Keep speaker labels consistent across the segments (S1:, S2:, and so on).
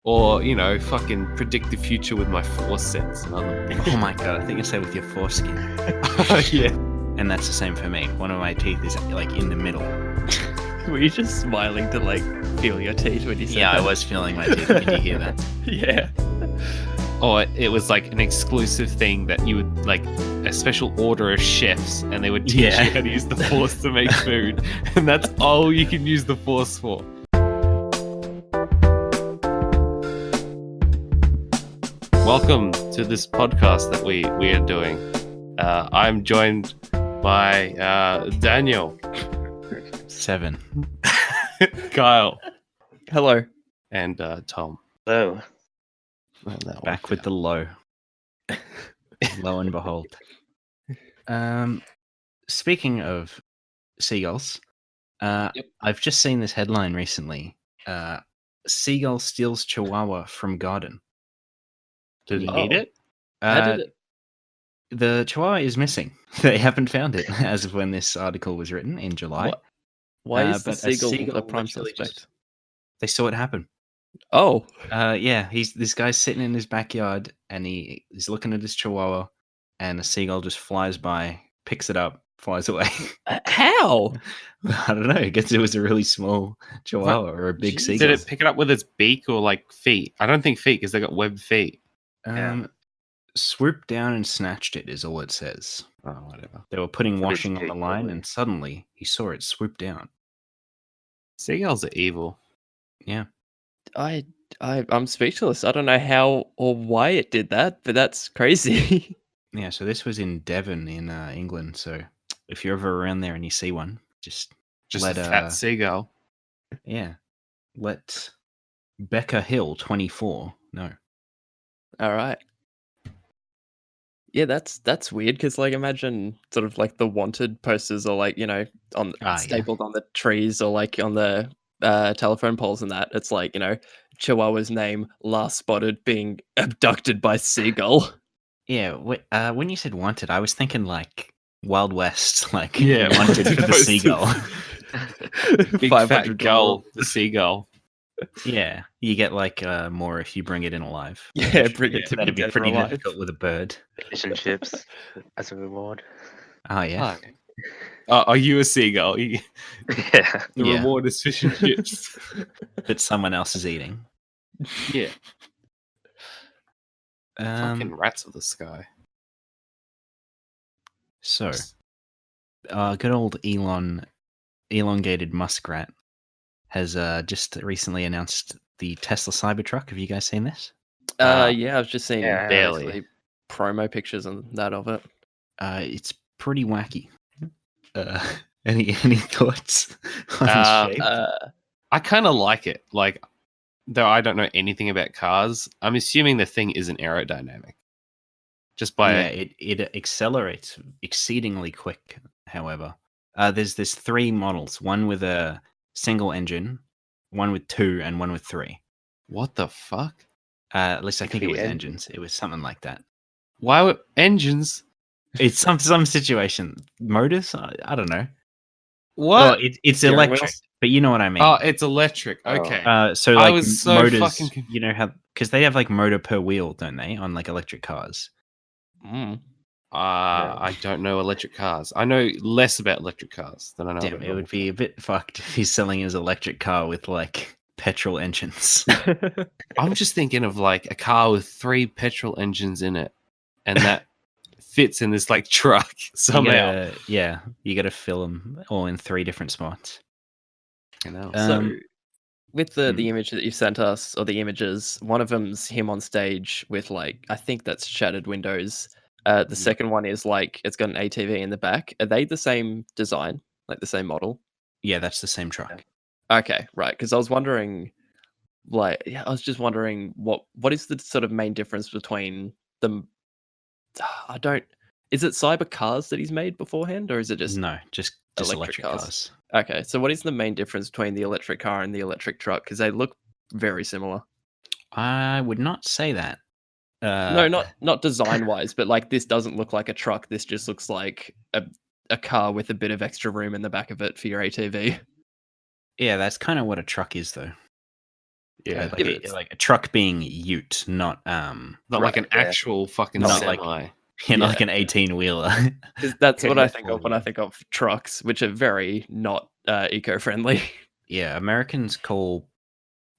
S1: Or, fucking predict the future with my force sense and other things.
S2: Oh my god, I think I say with your foreskin.
S1: Yeah.
S2: And that's the same for me. One of my teeth is like in the middle.
S3: Were you just smiling to like feel your teeth when you said
S2: Yeah,
S3: that?
S2: I was feeling my teeth. Did you hear that?
S3: Yeah.
S1: Or it was like an exclusive thing that you would, like, a special order of chefs, and they would teach you how to use the force to make food. And that's all you can use the force for. Welcome to this podcast that we are doing. I'm joined by Daniel,
S2: 7.
S1: Kyle,
S3: Hello.
S1: and Tom.
S4: Hello.
S2: Back with the low. Lo and behold. Speaking of seagulls, I've just seen this headline recently. Seagull steals chihuahua from garden.
S1: Did he
S3: Oh.
S1: eat it?
S3: How did it?
S2: The chihuahua is missing. They haven't found it as of when this article was written in July.
S3: Why is the
S2: but a
S3: seagull a prime
S2: literally
S3: suspect?
S2: just- They saw it happen.
S3: Oh.
S2: Yeah, this guy's sitting in his backyard and he's looking at his chihuahua, and a seagull just flies by, picks it up, flies away.
S3: How?
S2: I don't know. I guess it was a really small chihuahua or a big
S3: Jesus.
S2: seagull.
S1: Did it pick it up with its beak or like feet? I don't think feet, because they got webbed feet.
S2: Swooped down and snatched it is all it says.
S1: Oh, whatever.
S2: They were putting
S4: Pretty
S2: washing on the
S4: big,
S2: line,
S4: probably.
S2: and suddenly he saw it swoop down.
S1: Seagulls are evil.
S2: Yeah.
S3: I'm speechless. I don't know how or why it did that, but that's crazy.
S2: Yeah, so this was in Devon in England. So if you're ever around there and you see one, just
S1: Just
S2: let
S1: a fat seagull.
S2: let Becca Hill 24 know.
S3: All right. Yeah, that's weird because, like, imagine sort of like the wanted posters are like, on stapled on the trees or like on the telephone poles and that. It's like, Chihuahua's name last spotted being abducted by seagull.
S2: Yeah, when you said wanted, I was thinking like Wild West, like
S1: Yeah,
S2: wanted for the
S1: posters.
S2: seagull.
S1: Big fat gull, the seagull.
S2: Yeah, you get like more if you bring it in alive.
S3: Yeah, bring it to me
S2: That'd be
S3: dead or
S2: pretty
S3: alive.
S2: difficult with a bird.
S4: Fish and chips as a reward.
S2: Oh yeah,
S1: Are you a seagull? The
S4: Yeah.
S2: Yeah.
S1: reward is fish and chips.
S2: that someone else is eating.
S1: Yeah. Fucking
S2: Um,
S1: rats of the sky.
S2: so, good old elongated muskrat has just recently announced the Tesla Cybertruck. Have you guys seen this?
S3: Yeah, I've just seen
S4: Yeah,
S1: barely.
S3: basically promo pictures and that of it.
S2: It's pretty wacky. Any thoughts on its shape?
S1: I kind of like it. Like, though I don't know anything about cars, I'm assuming the thing isn't aerodynamic. Just by
S2: it accelerates exceedingly quick. However, there's 3 models: one with a single engine, one with 2, and one with 3.
S1: what the fuck?
S2: At least I think it
S4: Three
S2: was
S4: engines.
S2: engines. It was something like that.
S1: Why would engines?
S2: It's some situation. Motors? I don't know.
S1: What?
S2: Well, it's
S3: Steering
S2: electric,
S3: wheels?
S2: but you know what I mean.
S1: Oh, it's electric.
S4: Oh.
S1: Okay.
S2: So
S1: I
S2: like
S1: was so
S2: motors,
S1: fucking conf-
S2: you know how, because they have like motor per wheel, don't they, on like electric cars?
S1: I don't know electric cars. I know less about electric cars than I know.
S2: Damn,
S1: about
S2: it would be a bit fucked if he's selling his electric car with like petrol engines.
S1: I'm just thinking of like a car with 3 petrol engines in it, and that fits in this like truck somehow.
S2: You gotta fill them all in 3 different spots.
S1: You know.
S3: So, with
S2: hmm.
S3: the image that you sent us, or the images, one of them's him on stage with like, I think that's shattered windows. The second one is like, it's got an ATV in the back. Are they the same design, like the same model?
S2: Yeah, that's the same truck.
S3: Okay, right. Because I was wondering, what is the sort of main difference between them? Is it cyber cars that he's made beforehand, or is it just
S2: No, just electric cars.
S3: Okay, so what is the main difference between the electric car and the electric truck? Because they look very similar.
S2: I would not say that.
S3: No, not design wise, but like this doesn't look like a truck. This just looks like a car with a bit of extra room in the back of it for your ATV.
S2: Yeah, that's kind of what a truck is, though.
S1: Yeah.
S2: Like a truck being ute, not
S1: Not like an actual fucking
S2: Not
S1: semi.
S2: like- not like an 18-wheeler.
S3: Because that's what I think
S1: Yeah.
S3: of when I think of trucks, which are very not eco-friendly.
S2: Yeah, Americans call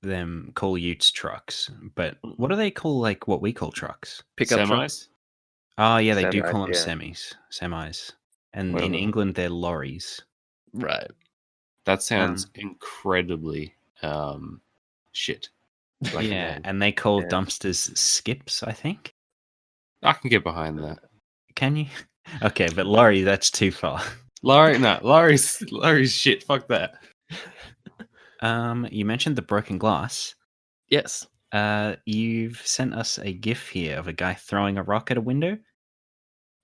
S2: utes trucks, but what do they call like what we call trucks?
S3: Pickup trucks.
S1: Semis?
S2: Oh yeah, they do
S4: Semis,
S2: call them
S4: yeah.
S2: semis, and in
S1: Whatever.
S2: England they're lorries.
S3: Right.
S1: That sounds incredibly shit. Like,
S2: Yeah, and they call
S4: Yeah.
S2: dumpsters skips, I think.
S1: I can get behind that.
S2: Can you? Okay, but lorry, that's too far.
S1: Laurie's shit. Fuck that.
S2: You mentioned the broken glass.
S3: Yes.
S2: You've sent us a GIF here of a guy throwing a rock at a window.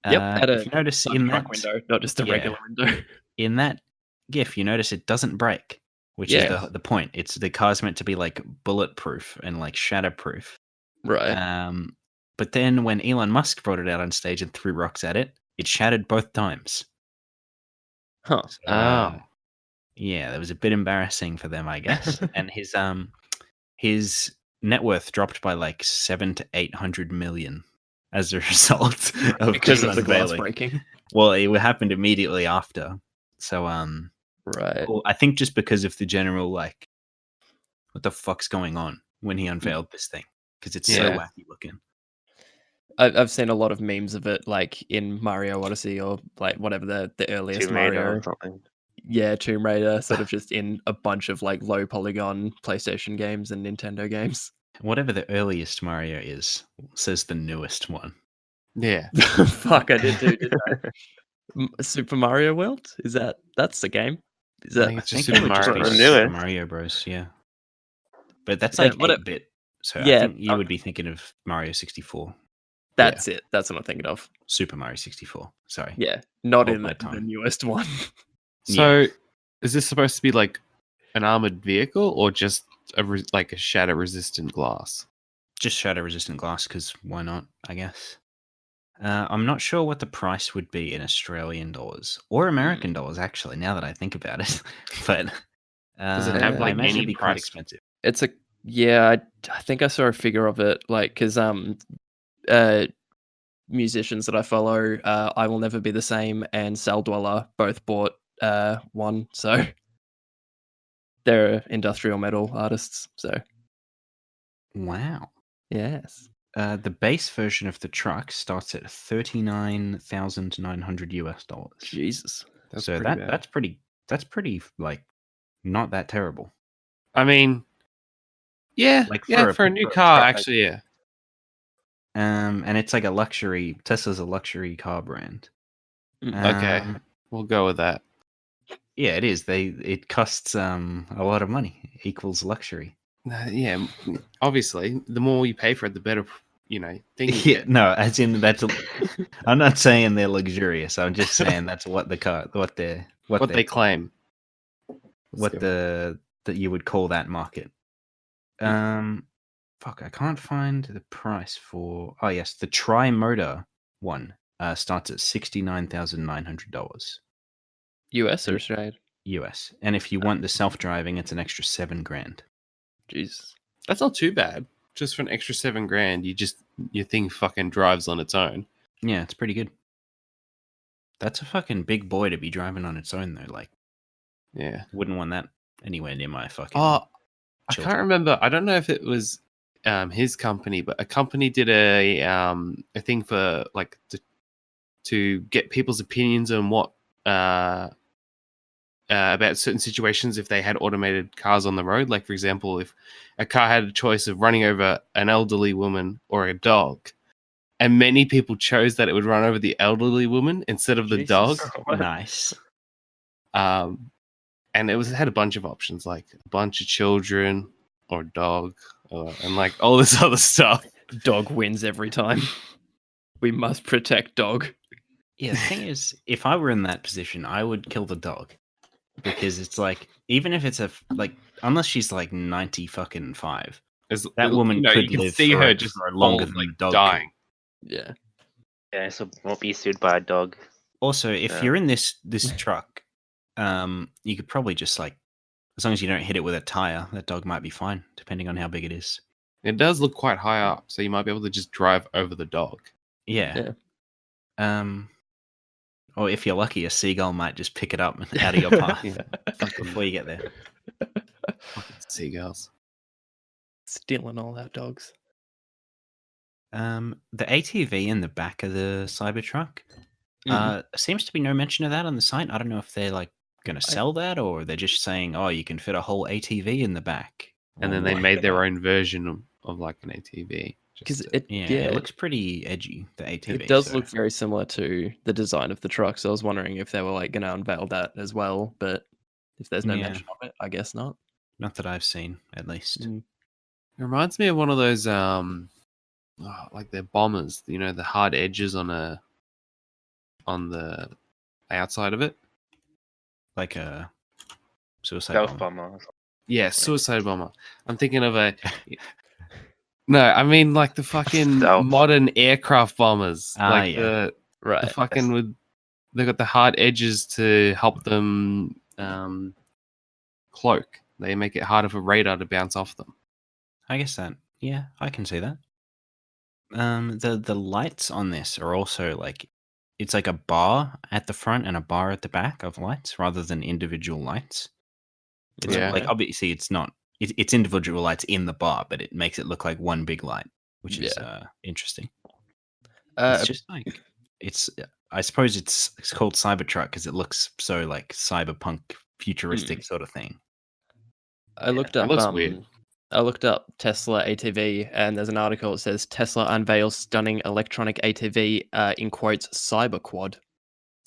S3: Yep. At
S2: If you notice in
S3: truck
S2: that
S3: window, not just a
S2: yeah.
S3: regular window.
S2: in that GIF, you notice it doesn't break, which
S3: Yeah.
S2: is the point. It's the car's meant to be like bulletproof and like shatterproof.
S3: Right.
S2: But then when Elon Musk brought it out on stage and threw rocks at it, it shattered both times.
S3: Huh.
S2: So,
S1: Oh.
S2: yeah, that was a bit embarrassing for them, I guess. And his net worth dropped by like 700 to 800 million as a result of
S3: Because
S2: this
S3: of the glass
S2: unveiling.
S3: breaking.
S2: Well, it happened immediately after. So
S3: Right.
S2: well, I think just because of the general like, what the fuck's going on when he unveiled this thing, because it's so
S1: Yeah.
S2: wacky looking.
S3: I've seen a lot of memes of it, like in Mario Odyssey or like whatever the earliest
S4: Tomb Raider
S3: Mario.
S4: or something.
S3: Yeah, Tomb Raider, sort of just in a bunch of like low polygon PlayStation games and Nintendo games.
S2: Whatever the earliest Mario is, says the newest one.
S1: Yeah.
S3: Fuck, I did did I? Super Mario World? That's the game? Is
S1: I
S3: that
S1: think it's just
S2: it
S1: Super
S2: would just
S1: Mario
S2: be
S1: Bros.
S2: Super
S4: Newest.
S2: Mario Bros. Yeah, but that's
S3: Yeah,
S2: like
S3: what
S2: 8-bit. So I
S3: yeah,
S2: think you would be thinking of Mario 64,
S3: that's it. That's what I'm thinking of.
S2: Super Mario 64. Sorry.
S3: Yeah, not
S2: Hold
S3: in
S2: my
S3: the
S2: tongue.
S3: newest one.
S1: So, is this supposed to be like an armored vehicle or just like a shatter-resistant glass?
S2: Just shatter-resistant glass, because why not? I guess. I'm not sure what the price would be in Australian dollars or American dollars. Actually, now that I think about it, but
S1: Does it have
S3: I
S1: like
S2: imagine
S1: any
S2: it'd be quite
S1: price?
S2: expensive.
S3: It's a I think I saw a figure of it, like because musicians that I follow, I Will Never Be the Same and Cell Dweller both bought one, so they're industrial metal artists. So
S2: Wow.
S3: yes,
S2: The base version of the truck starts at $39,900 US.
S3: Jesus,
S1: That's
S2: So
S1: pretty bad.
S2: that's pretty like not that terrible.
S1: I mean, yeah,
S2: Like
S1: for a new car, actually, yeah.
S2: And it's like a luxury. Tesla's a luxury car brand.
S1: Okay. We'll go with that.
S2: Yeah, it is. It costs a lot of money. Equals luxury.
S1: Yeah, obviously, the more you pay for it, the better, thing you
S2: Yeah,
S1: get.
S2: no, as in I'm not saying they're luxurious. I'm just saying that's what the car, what they
S1: claim.
S2: that you would call that market. Fuck, I can't find the price for. Oh yes, the tri-motor one starts at $69,900
S3: US or Australia?
S2: US, and if you want the self-driving, it's an extra $7,000.
S3: Jesus,
S1: That's not too bad. Just for an extra $7,000, your thing fucking drives on its own.
S2: Yeah, it's pretty good. That's a fucking big boy to be driving on its own, though. Like,
S1: Yeah.
S2: wouldn't want that anywhere near my fucking.
S1: Oh, I
S2: children.
S1: can't remember. I don't know if it was his company, but a company did a thing for like to get people's opinions on what about certain situations if they had automated cars on the road. Like, for example, if a car had a choice of running over an elderly woman or a dog, and many people chose that it would run over the elderly woman instead of the dog.
S2: Nice.
S1: And it had a bunch of options, like a bunch of children or dog, and like all this other stuff.
S3: dog wins every time. We must protect dog.
S2: Yeah, the thing is, if I were in that position, I would kill the dog. Because it's like, even if it's unless she's like 90 fucking 5, that woman could
S1: you can
S2: live
S1: see
S2: for,
S1: her just
S2: for longer than
S1: like
S2: the dog
S1: dying.
S3: Yeah.
S4: Yeah, so won't be sued by a dog.
S2: Also, if
S4: Yeah.
S2: you're in this truck, you could probably just like As long as you don't hit it with a tire, that dog might be fine, depending on how big it is.
S1: It does look quite high up, so you might be able to just drive over the dog.
S2: Yeah. Or if you're lucky, a seagull might just pick it up out of your path before you get there.
S1: Fucking seagulls.
S3: Stealing all our dogs.
S2: The ATV in the back of the Cybertruck, seems to be no mention of that on the site. I don't know if they're like going to sell that or they're just saying, oh, you can fit a whole ATV in the back.
S1: And then they made their own version of like an ATV.
S3: Because
S2: it looks pretty edgy, the ATV.
S3: It does look very similar to the design of the truck. So I was wondering if they were like going to unveil that as well. But if there's no mention of it, I guess not.
S2: Not that I've seen, at least.
S1: It reminds me of one of those, like they're bombers. You know, the hard edges on the outside of it,
S2: like a suicide
S4: Stealth
S2: bomber.
S4: bomber.
S1: Yeah, suicide bomber. I'm thinking of a. No, I mean like the fucking modern aircraft bombers. The fucking they got the hard edges to help them cloak. They make it harder for radar to bounce off them.
S2: I guess that. Yeah, I can see that. The lights on this are also like it's like a bar at the front and a bar at the back of lights rather than individual lights. It's like obviously it's not. It's individual lights in the bar, but it makes it look like one big light, which is interesting. It's just like it's. I suppose it's called Cybertruck because it looks so like cyberpunk, futuristic sort of thing.
S3: I looked up.
S1: It looks weird.
S3: I looked up Tesla ATV, and there's an article that says Tesla unveils stunning electronic ATV in quotes cyberquad.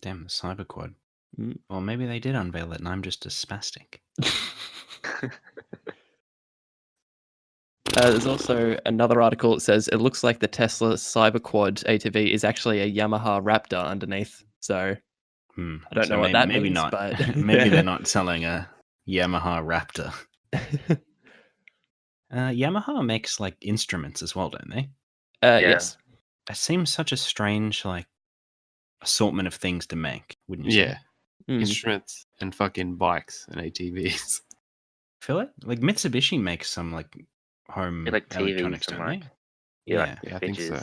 S2: Damn, the cyberquad. Well, maybe they did unveil it, and I'm just a spastic.
S3: There's also another article that says it looks like the Tesla Cyberquad ATV is actually a Yamaha Raptor underneath. So I don't know what that
S2: maybe
S3: means,
S2: not.
S3: but
S2: Maybe they're not selling a Yamaha Raptor. Yamaha makes like instruments as well, don't they?
S3: Yes.
S2: It seems such a strange like assortment of things to make, wouldn't you say?
S1: Yeah. Instruments and fucking bikes and ATVs.
S2: Feel it? Like Mitsubishi makes some like home electronics, don't they?
S4: Yeah,
S1: I think so.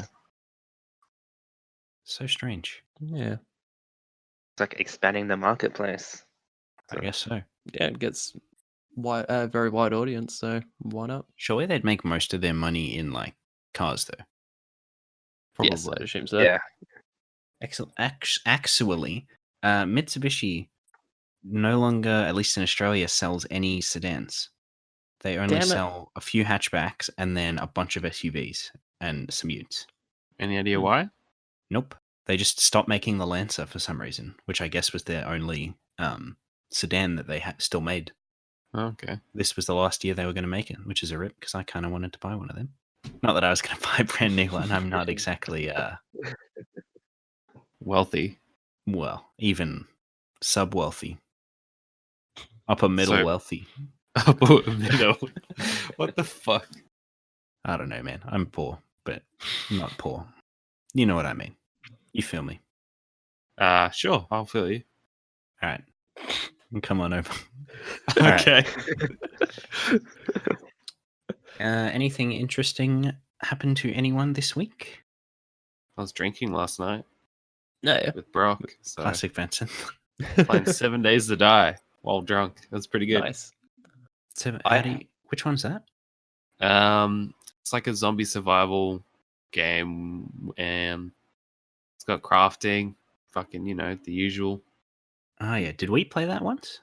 S2: So strange.
S3: Yeah.
S4: It's like expanding the marketplace.
S2: I guess so.
S3: Yeah, it gets very wide audience, so why not?
S2: Surely they'd make most of their money in like cars, though.
S3: Probably. Yes, I assume so.
S4: Yeah.
S2: Excellent. Actually, Mitsubishi no longer, at least in Australia, sells any sedans. They only sell a few hatchbacks and then a bunch of SUVs and some utes.
S1: Any idea why?
S2: Nope. They just stopped making the Lancer for some reason, which I guess was their only sedan that they still made.
S1: Okay.
S2: This was the last year they were going to make it, which is a rip because I kind of wanted to buy one of them. Not that I was going to buy a brand new one. I'm not exactly
S1: wealthy.
S2: Well, even sub-wealthy. Upper middle wealthy.
S1: Upper middle. What the fuck?
S2: I don't know, man. I'm poor, but not poor. You know what I mean. You feel me?
S1: Sure. I'll feel you.
S2: All right. Come on over.
S1: Okay.
S2: Anything interesting happened to anyone this week?
S1: I was drinking last night.
S3: No.
S1: With Brock. So
S2: Classic Vincent.
S1: playing 7 Days to Die while drunk. It was pretty good.
S3: Nice.
S2: Which one's that?
S1: It's like a zombie survival game, and it's got crafting, fucking, the usual.
S2: Oh yeah, did we play that once?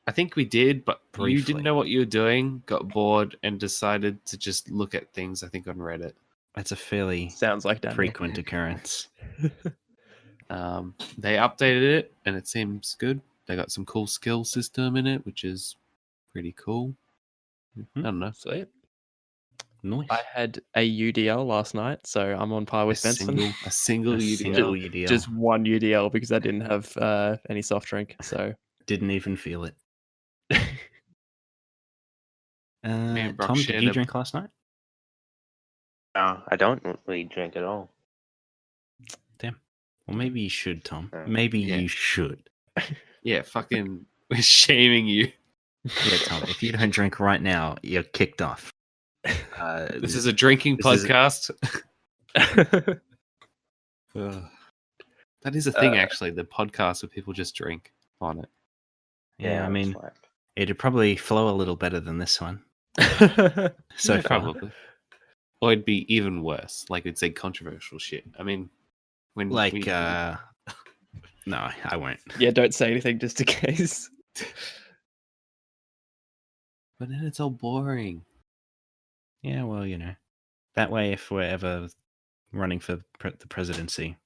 S1: I think we did, but
S2: Briefly.
S1: You didn't know what you were doing, got bored, and decided to just look at things, I think, on Reddit.
S2: That's a fairly frequent occurrence.
S1: They updated it, and it seems good. They got some cool skill system in it, which is pretty cool. I don't know.
S3: Sweet.
S2: Nice.
S3: I had a UDL last night, so I'm on par with Benson.
S1: A single UDL.
S3: Just one UDL because I didn't have any soft drink, so
S2: didn't even feel it.
S1: Brock,
S2: Tom, did you drink last night?
S4: No, I don't really drink at all.
S2: Damn. Well, maybe you should, Tom. Maybe you should.
S1: Yeah, fucking, we're shaming you.
S2: Yeah, Tom, if you don't drink right now, you're kicked off.
S1: This is a drinking
S2: this is-
S1: podcast. That is a thing, actually. The podcast where people just drink on it.
S2: Yeah, I mean,
S4: it's whack.
S2: it'd probably flow a little better than this one. So
S1: Yeah,
S2: far.
S1: probably. Or it'd be even worse. Like it'd say controversial shit. I mean, when
S2: Like,
S1: we,
S2: no, I won't.
S3: Yeah, don't say anything just in case.
S1: but then it's all boring.
S2: Yeah, well, that way, if we're ever running for the presidency,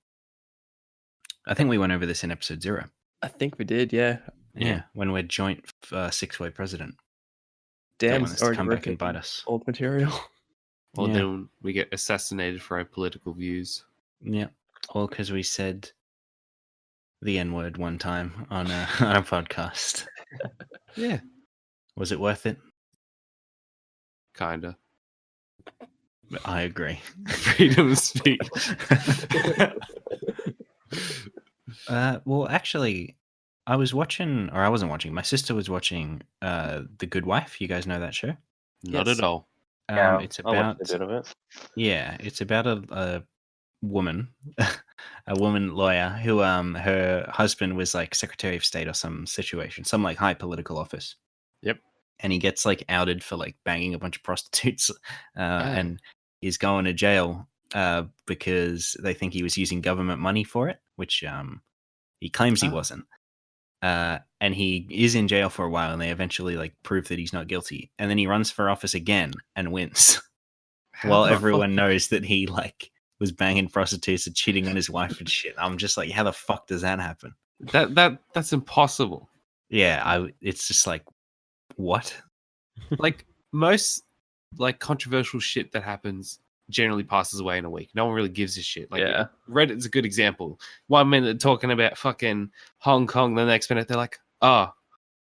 S2: I think we went over this in episode 0.
S3: I think we did, yeah.
S2: Yeah, when we're joint 6-way president.
S3: Damn,
S2: Don't want this to
S3: already
S2: come back and
S3: ripping
S2: bite us.
S3: old material.
S1: Or
S2: Yeah.
S1: then we get assassinated for our political views.
S2: Yeah, all because we said the N-word one time on a podcast.
S1: Yeah.
S2: Was it worth it?
S1: Kinda.
S2: I agree.
S1: Freedom of speech.
S2: Well, actually, I wasn't watching. My sister was watching The Good Wife. You guys know that show?
S1: Not
S3: Yes.
S1: at all.
S4: Yeah,
S2: It's
S4: I
S2: about
S4: watched a bit of it.
S2: it's about a woman, a woman lawyer who her husband was like Secretary of State or some situation, some like high political office.
S1: Yep.
S2: And he gets like outed for like banging a bunch of prostitutes, and he's going to jail because they think he was using government money for it, which he claims he wasn't. And he is in jail for a while, and they eventually like prove that he's not guilty. And then he runs for office again and wins, while everyone knows that he like was banging prostitutes and cheating on his wife and shit. I'm just like, how the fuck does that happen?
S1: That's impossible.
S2: Yeah, it's just like, what?
S1: Like most like controversial shit that happens generally passes away in a week. No one really gives a shit. Like
S3: Yeah.
S1: Reddit's a good example. 1 minute talking about fucking Hong Kong, the next minute they're like,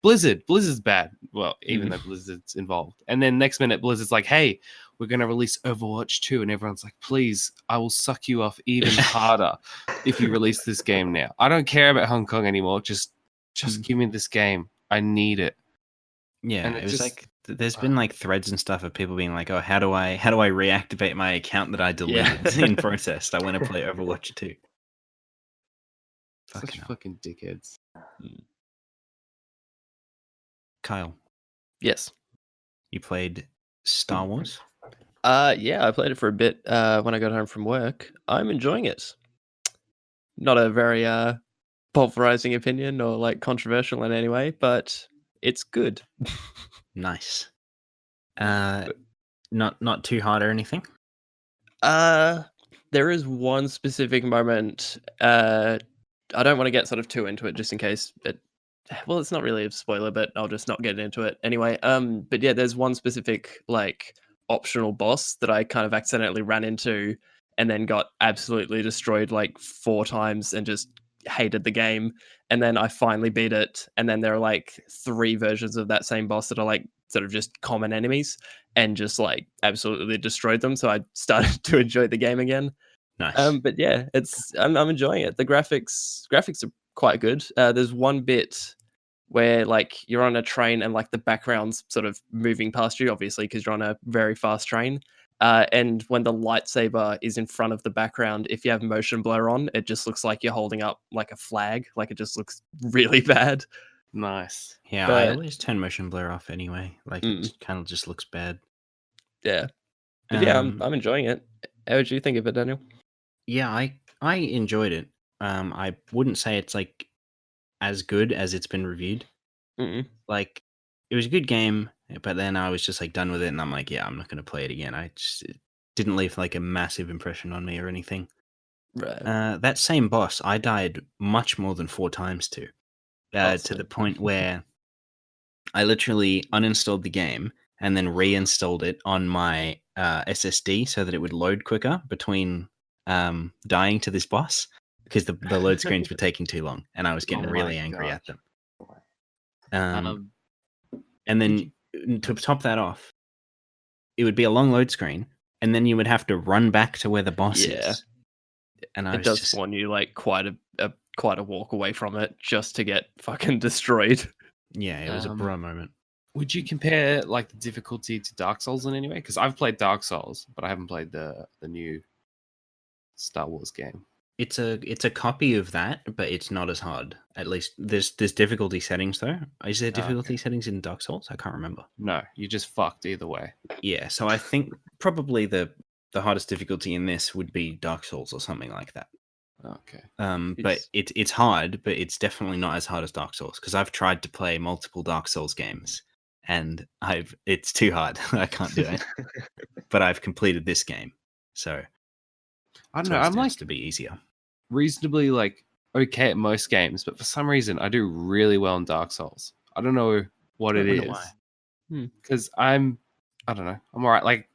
S1: Blizzard's bad. Well, even though Blizzard's involved. And then next minute Blizzard's like, hey, we're gonna release Overwatch 2, and everyone's like, please, I will suck you off even harder if you release this game now. I don't care about Hong Kong anymore. Just give me this game. I need it.
S2: Yeah,
S1: And
S2: it
S1: it
S2: was
S1: just-
S2: like there's been like threads and stuff of people being like, "Oh, how do I reactivate my account that I deleted in protest? I want to play Overwatch 2."
S1: Such fucking dickheads.
S2: Kyle,
S3: Yes.
S2: you played Star Wars?
S3: Yeah, I played it for a bit when I got home from work. I'm enjoying it. Not a very pulverizing opinion or like controversial in any way, but it's good.
S2: Nice. Not too hard or anything.
S3: There is one specific moment. I don't want to get sort of too into it, just in case it. Well, it's not really a spoiler, but I'll just not get into it anyway. But yeah, there's one specific like optional boss that I kind of accidentally ran into, and then got absolutely destroyed like 4 times, and just hated the game. And then I finally beat it, and then there are like 3 versions of that same boss that are like sort of just common enemies, and just like absolutely destroyed them. So I started to enjoy the game again.
S2: Nice.
S3: But yeah, I'm enjoying it. The graphics are quite good. There's one bit where like you're on a train and like the background's sort of moving past you, obviously because you're on a very fast train. And when the lightsaber is in front of the background, if you have motion blur on, it just looks like you're holding up like a flag. Like it just looks really bad.
S1: Nice.
S2: Yeah, I
S3: but-
S2: always turn motion blur off anyway. Like it kind of just looks bad.
S3: Yeah. But yeah, I'm enjoying it. How did you think of it, Daniel?
S2: Yeah, I enjoyed it. I wouldn't say it's like as good as it's been reviewed.
S3: Mm-mm.
S2: Like it was a good game, but then I was just like done with it, and I'm like, yeah, I'm not going to play it again. It didn't leave like a massive impression on me or anything.
S3: Right.
S2: That same boss, I died much more than 4 times to the point where I literally uninstalled the game and then reinstalled it on my SSD so that it would load quicker between dying to this boss, because the load screens were taking too long, and I was getting
S1: Oh
S2: really
S1: my
S2: angry
S1: God.
S2: at them. And then to top that off, it would be a long load screen, and then you would have to run back to where the boss
S3: Yeah.
S2: is. And I
S3: It
S2: was
S3: does
S2: just,
S3: spawn you like quite a walk away from it just to get fucking destroyed.
S2: yeah, it was a bro moment.
S1: Would you compare like the difficulty to Dark Souls in any way? Because I've played Dark Souls, but I haven't played the new Star Wars game.
S2: It's a copy of that, but it's not as hard. At least there's difficulty settings though. Is there difficulty settings in Dark Souls? I can't remember.
S1: No, you just fucked either way.
S2: Yeah, so I think probably the hardest difficulty in this would be Dark Souls or something like that.
S1: Okay.
S2: But it's hard, but it's definitely not as hard as Dark Souls because I've tried to play multiple Dark Souls games and it's too hard. I can't do it. But I've completed this game, so
S1: I don't know. I'm like
S2: to be easier.
S1: Reasonably like okay at most games, but for some reason I do really well in Dark Souls. I don't know what it is. Because I don't know. I'm alright. Like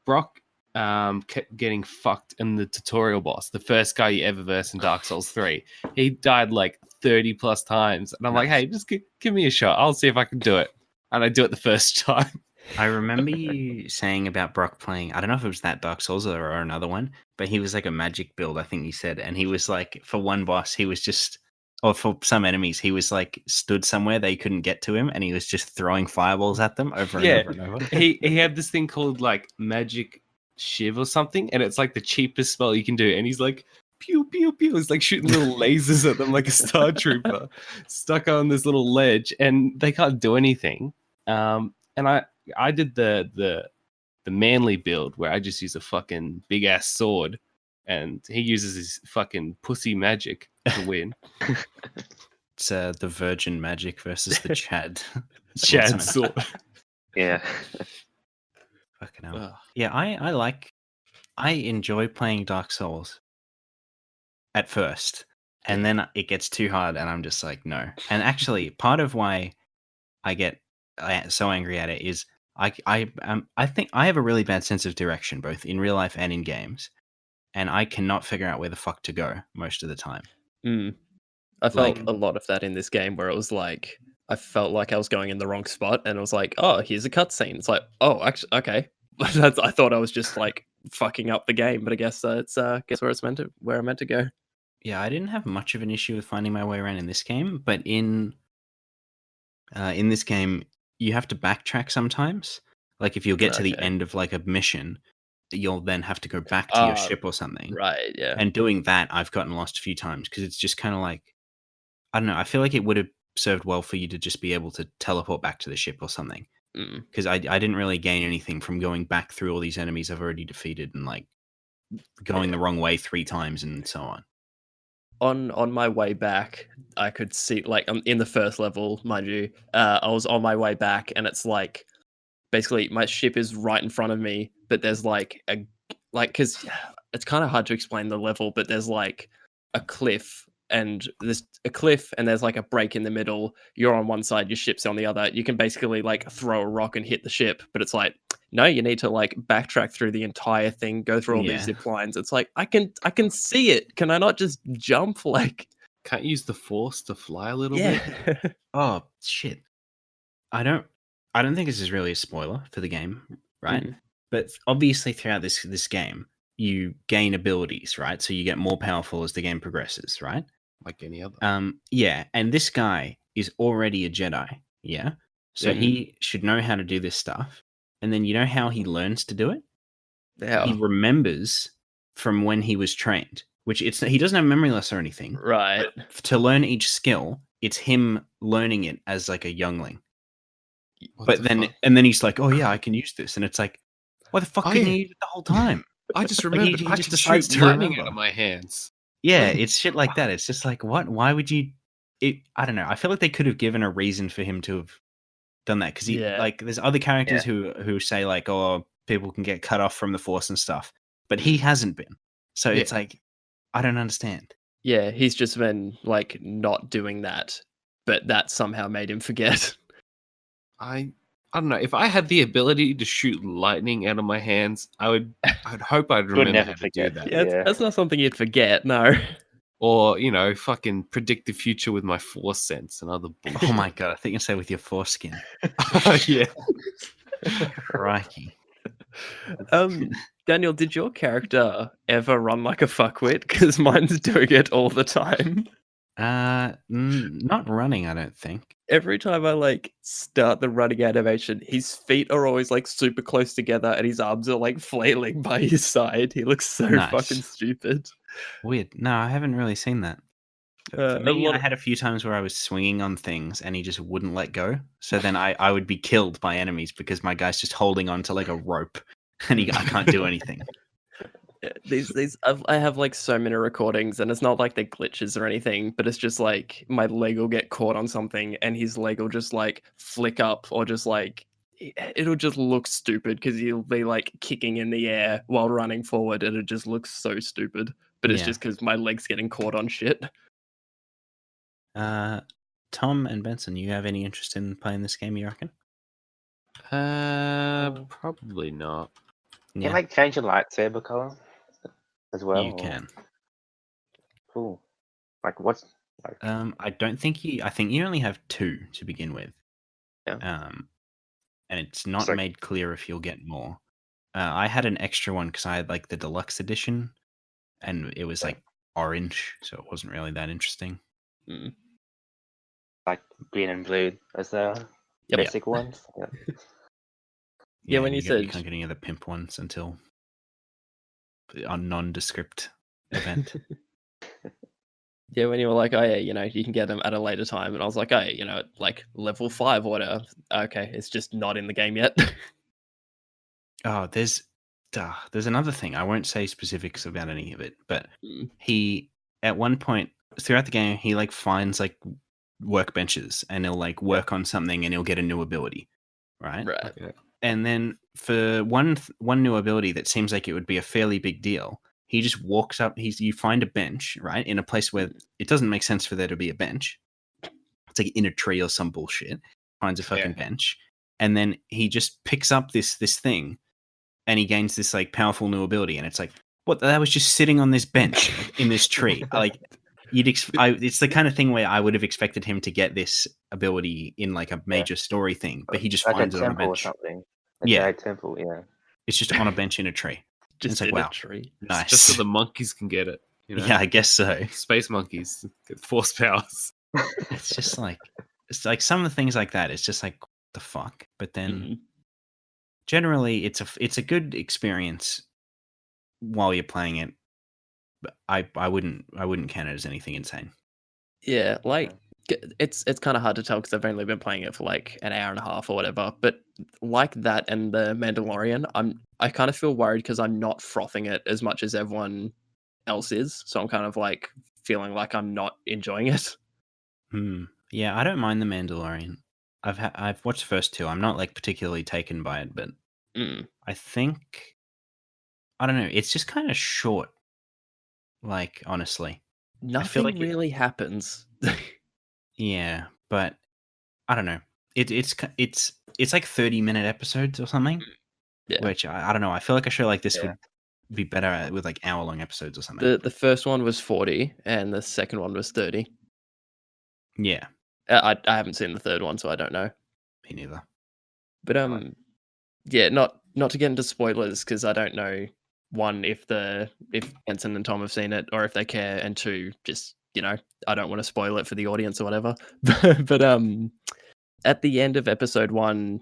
S1: Brock kept getting fucked in the tutorial boss, the first guy you ever verse in Dark Souls 3. He died like 30 plus times, and I'm like, hey, just give me a shot. I'll see if I can do it. And I do it the first time.
S2: I remember you saying about Brock playing, I don't know if it was that Dark Souls or another one, but he was like a magic build, I think you said. And he was like, for one boss, he was just, or for some enemies, he was like stood somewhere they couldn't get to him and he was just throwing fireballs at them over and over and over.
S1: He had this thing called like magic shiv or something, and it's like the cheapest spell you can do. And he's like, pew, pew, pew. It's like shooting little lasers at them like a Star Trooper stuck on this little ledge, and they can't do anything. And I did the manly build where I just use a fucking big ass sword, and he uses his fucking pussy magic to win.
S2: It's the virgin magic versus the Chad.
S1: Chad sword.
S4: Yeah.
S2: Fucking hell. Yeah, I enjoy playing Dark Souls at first, and then it gets too hard, and I'm just like, no. And actually, part of why I get so angry at it is I think I have a really bad sense of direction, both in real life and in games, and I cannot figure out where the fuck to go most of the time.
S3: I felt a lot of that in this game, where it was like I felt like I was going in the wrong spot, and it was like, oh, here's a cutscene. It's like, oh, actually, okay. I thought I was just like fucking up the game, but I guess it's where I'm meant to go.
S2: Yeah, I didn't have much of an issue with finding my way around in this game, but in this game, you have to backtrack sometimes. Like if you'll get to the end of like a mission, you'll then have to go back to your ship or something.
S3: Right, yeah.
S2: And doing that, I've gotten lost a few times because it's just kind of like, I don't know, I feel like it would have served well for you to just be able to teleport back to the ship or something. Because I didn't really gain anything from going back through all these enemies I've already defeated and like going the wrong way 3 times and so on.
S3: On my way back, I could see, like, in the first level, mind you, I was on my way back, and it's like, basically, my ship is right in front of me, but there's like because it's kind of hard to explain the level, but there's like a cliff, and there's like a break in the middle. You're on one side, your ship's on the other. You can basically like throw a rock and hit the ship, but it's like, no, you need to like backtrack through the entire thing, go through all these zip lines. It's like, I can see it. Can I not just jump? Like,
S1: can't you use the force to fly a little bit?
S2: Oh shit! I don't think this is really a spoiler for the game, right? But obviously, throughout this game, you gain abilities, right? So you get more powerful as the game progresses, right?
S1: Like any other.
S2: Yeah, and this guy is already a Jedi, yeah. So he should know how to do this stuff. And then you know how he learns to do it?
S3: Yeah.
S2: He remembers from when he was trained, which he doesn't have memory loss or anything.
S3: Right.
S2: To learn each skill, it's him learning it as like a youngling. And then he's like, oh yeah, I can use this. And it's like, why the fuck couldn't he use it the whole time?
S1: I just remembered.
S2: He
S1: I
S2: just
S1: just
S2: decides
S1: shoot
S2: to
S1: lightning
S2: remember.
S1: out of my hands.
S2: Yeah, it's shit like that. It's just like, what? Why would you? I don't know. I feel like they could have given a reason for him to have done that because like there's other characters who say like, oh, people can get cut off from the Force and stuff, but he hasn't been. So it's like, I don't understand.
S3: Yeah, he's just been like not doing that, but that somehow made him forget.
S1: I don't know. If I had the ability to shoot lightning out of my hands, I'd hope I'd remember how to do that.
S3: Yeah, that's not something you'd forget, no.
S1: Or, fucking predict the future with my force sense and other bullshit.
S2: Oh my god, I think you say with your foreskin.
S1: Yeah.
S2: Crikey.
S3: Daniel, did your character ever run like a fuckwit? Because mine's doing it all the time.
S2: Not running, I don't think.
S3: Every time I like start the running animation, his feet are always like super close together and his arms are like flailing by his side. He looks so fucking
S2: Nice.
S3: stupid.
S2: Weird. No, I haven't really seen that. For
S3: A
S2: me,
S3: lot
S2: I
S3: of-
S2: had a few times where I was swinging on things and he just wouldn't let go. So then I would be killed by enemies because my guy's just holding on to like a rope and I can't do anything.
S3: I have like so many recordings, and it's not like they're glitches or anything, but it's just like my leg will get caught on something, and his leg will just like flick up, or just like it'll just look stupid because he'll be like kicking in the air while running forward, and it just looks so stupid. But it's
S2: Yeah.
S3: just because my leg's getting caught on shit.
S2: Tom and Benson, you have any interest in playing this game, you reckon?
S1: Probably not.
S4: Can you like change your lightsaber color as well?
S2: You can.
S4: Cool. Like what's like?
S2: I don't think I think you only have 2 to begin with.
S4: Yeah.
S2: And it's not
S4: like-
S2: made clear if you'll get more. I had an extra one because I had like the deluxe edition, and it was
S4: Yeah.
S2: like orange, so it wasn't really that interesting.
S4: Like green and blue as the
S3: Yep.
S4: basic ones.
S3: Yeah, when
S2: and
S3: you
S2: you
S3: said-
S2: can't get any of the pimp ones until a nondescript event.
S3: Yeah, when you were like, oh yeah, you can get them at a later time, and I was like, oh yeah, at like level 5 or whatever. Okay, it's just not in the game yet.
S2: Oh, there's another thing. I won't say specifics about any of it, but he at one point throughout the game he like finds like workbenches and he'll like work on something and he'll get a new ability, right?
S3: Right.
S1: Okay.
S2: And then for one new ability that seems like it would be a fairly big deal, he just walks up. You find a bench, right, in a place where it doesn't make sense for there to be a bench. It's like in a tree or some bullshit. Finds a fucking bench, and then he just picks up this thing, and he gains this like powerful new ability. And it's like, what? That was just sitting on this bench in this tree. Like it's the kind of thing where I would have expected him to get this ability in like a major story thing, but he just
S4: like
S2: finds
S4: a
S2: it on a
S4: temple or
S2: bench.
S4: something. A
S2: Yeah.
S4: Jedi temple. Yeah.
S2: It's just on a bench in a tree.
S3: Just
S2: It's like,
S3: in
S2: wow.
S3: a tree.
S2: Nice.
S1: Just so the monkeys can get it. You know?
S2: Yeah, I guess so.
S1: Space monkeys get force powers.
S2: It's just like some of the things like that. It's just like what the fuck. But then generally, it's a good experience while you're playing it. But I wouldn't count it as anything insane.
S3: Yeah, like it's kind of hard to tell because I've only been playing it for like an hour and a half or whatever. But like that and the Mandalorian, I kind of feel worried because I'm not frothing it as much as everyone else is. So I'm kind of like feeling like I'm not enjoying it.
S2: Yeah, I don't mind the Mandalorian. I've watched the first 2. I'm not like particularly taken by it, but I think I don't know. It's just kind of short. Like honestly,
S3: Nothing
S2: like
S3: really happens.
S2: Yeah, but I don't know. It's like 30-minute episodes or something.
S3: Yeah.
S2: Which I don't know. I feel like a show like this would be better with like hour-long episodes or something.
S3: The first one was 40 and the second one was 30.
S2: Yeah.
S3: I haven't seen the third one, so I don't know.
S2: Me neither.
S3: But yeah, not to get into spoilers because I don't know. One, if Benson and Tom have seen it, or if they care, and 2, just I don't want to spoil it for the audience or whatever. But at the end of episode 1,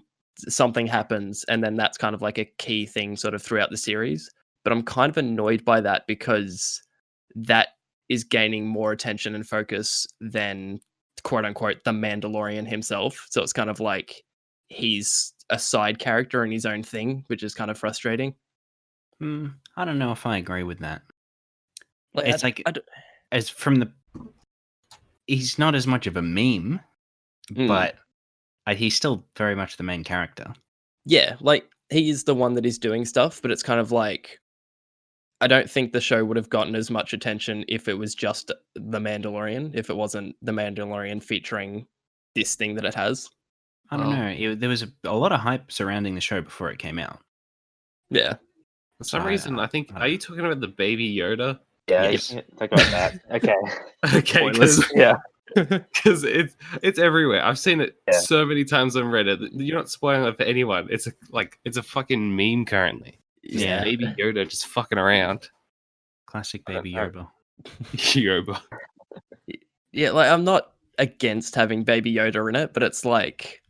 S3: something happens, and then that's kind of like a key thing sort of throughout the series. But I'm kind of annoyed by that because that is gaining more attention and focus than quote unquote the Mandalorian himself. So it's kind of like he's a side character in his own thing, which is kind of frustrating.
S2: I don't know if I agree with that.
S3: Like,
S2: It's as from the he's not as much of a meme, but he's still very much the main character.
S3: Yeah, like he is the one that is doing stuff, but it's kind of like I don't think the show would have gotten as much attention if it was just the Mandalorian, if it wasn't the Mandalorian featuring this thing that it has.
S2: I don't know. There was a lot of hype surrounding the show before it came out.
S3: Yeah.
S1: For some reason, I think. Are you talking about the baby Yoda?
S4: Yeah,
S2: Yes.
S4: talk about that. Okay.
S1: Okay, because it's everywhere. I've seen it so many times on Reddit. You're not spoiling it for anyone. It's a fucking meme currently.
S3: Yeah.
S1: Baby Yoda just fucking around.
S2: Classic baby Yoda.
S1: Yoba.
S3: Yeah, like I'm not against having Baby Yoda in it, but it's like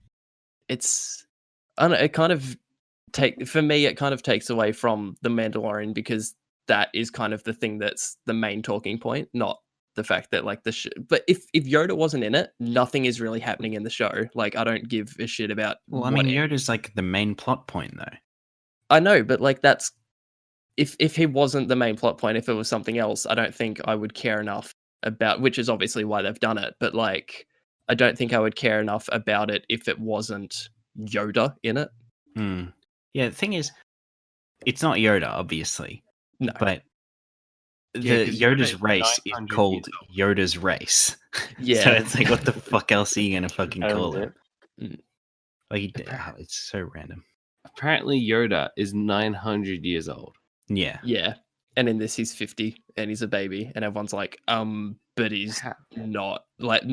S3: it's I don't know, it kind of for me it kind of takes away from the Mandalorian because that is kind of the thing that's the main talking point, not the fact that like but if Yoda wasn't in it, nothing is really happening in the show. Like I don't give a shit about
S2: Well, I mean, Yoda's like the main plot point, though.
S3: I know, but like that's if he wasn't the main plot point, if it was something else, I don't think I would care enough about, which is obviously why they've done it. But like, I don't think I would care enough about it if it wasn't Yoda in it.
S2: Yeah, the thing is, it's not Yoda, obviously.
S3: No,
S2: but
S1: Yeah,
S2: the
S1: 'cause
S2: Yoda's
S1: Yoda's
S2: race is
S1: 900
S2: called
S1: years
S2: Yoda's race.
S3: Yeah.
S2: So it's like, what the fuck else are you gonna fucking call
S4: Owns
S2: it? Like, it's so random.
S1: Apparently, Yoda is 900 years old.
S2: Yeah.
S3: Yeah. And in this, he's 50 and he's a baby, and everyone's like, but he's not. Like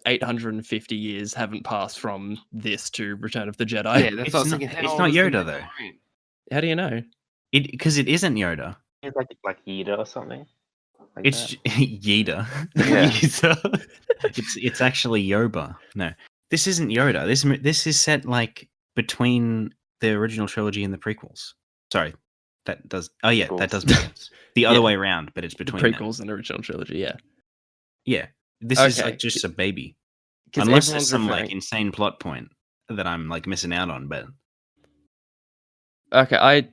S3: 850 years haven't passed from this to Return of the Jedi.
S1: Yeah, that's
S2: It's
S1: what I was
S2: not-
S1: thinking.
S2: it's
S1: How
S2: not
S1: old is the
S2: Yoda, though.
S1: Mandalorian?
S3: How do you know?
S2: Because it isn't Yoda.
S4: It's like Yoda or something. Like
S2: It's
S4: that.
S2: Yoda.
S4: Yeah.
S2: Yoda. It's actually Yoba. No, this isn't Yoda. This is set like between the original trilogy and the prequels. Sorry, that does. Oh yeah, that does make sense. The other
S3: Yeah.
S2: way around, but it's
S3: The
S2: between them.
S3: prequels and original trilogy, yeah.
S2: Yeah, this is
S3: Okay.
S2: like just a baby.
S3: 'Cause
S2: Unless there's
S3: everyone's
S2: some like
S3: referring-
S2: insane plot point that I'm like missing out on, but
S3: Okay,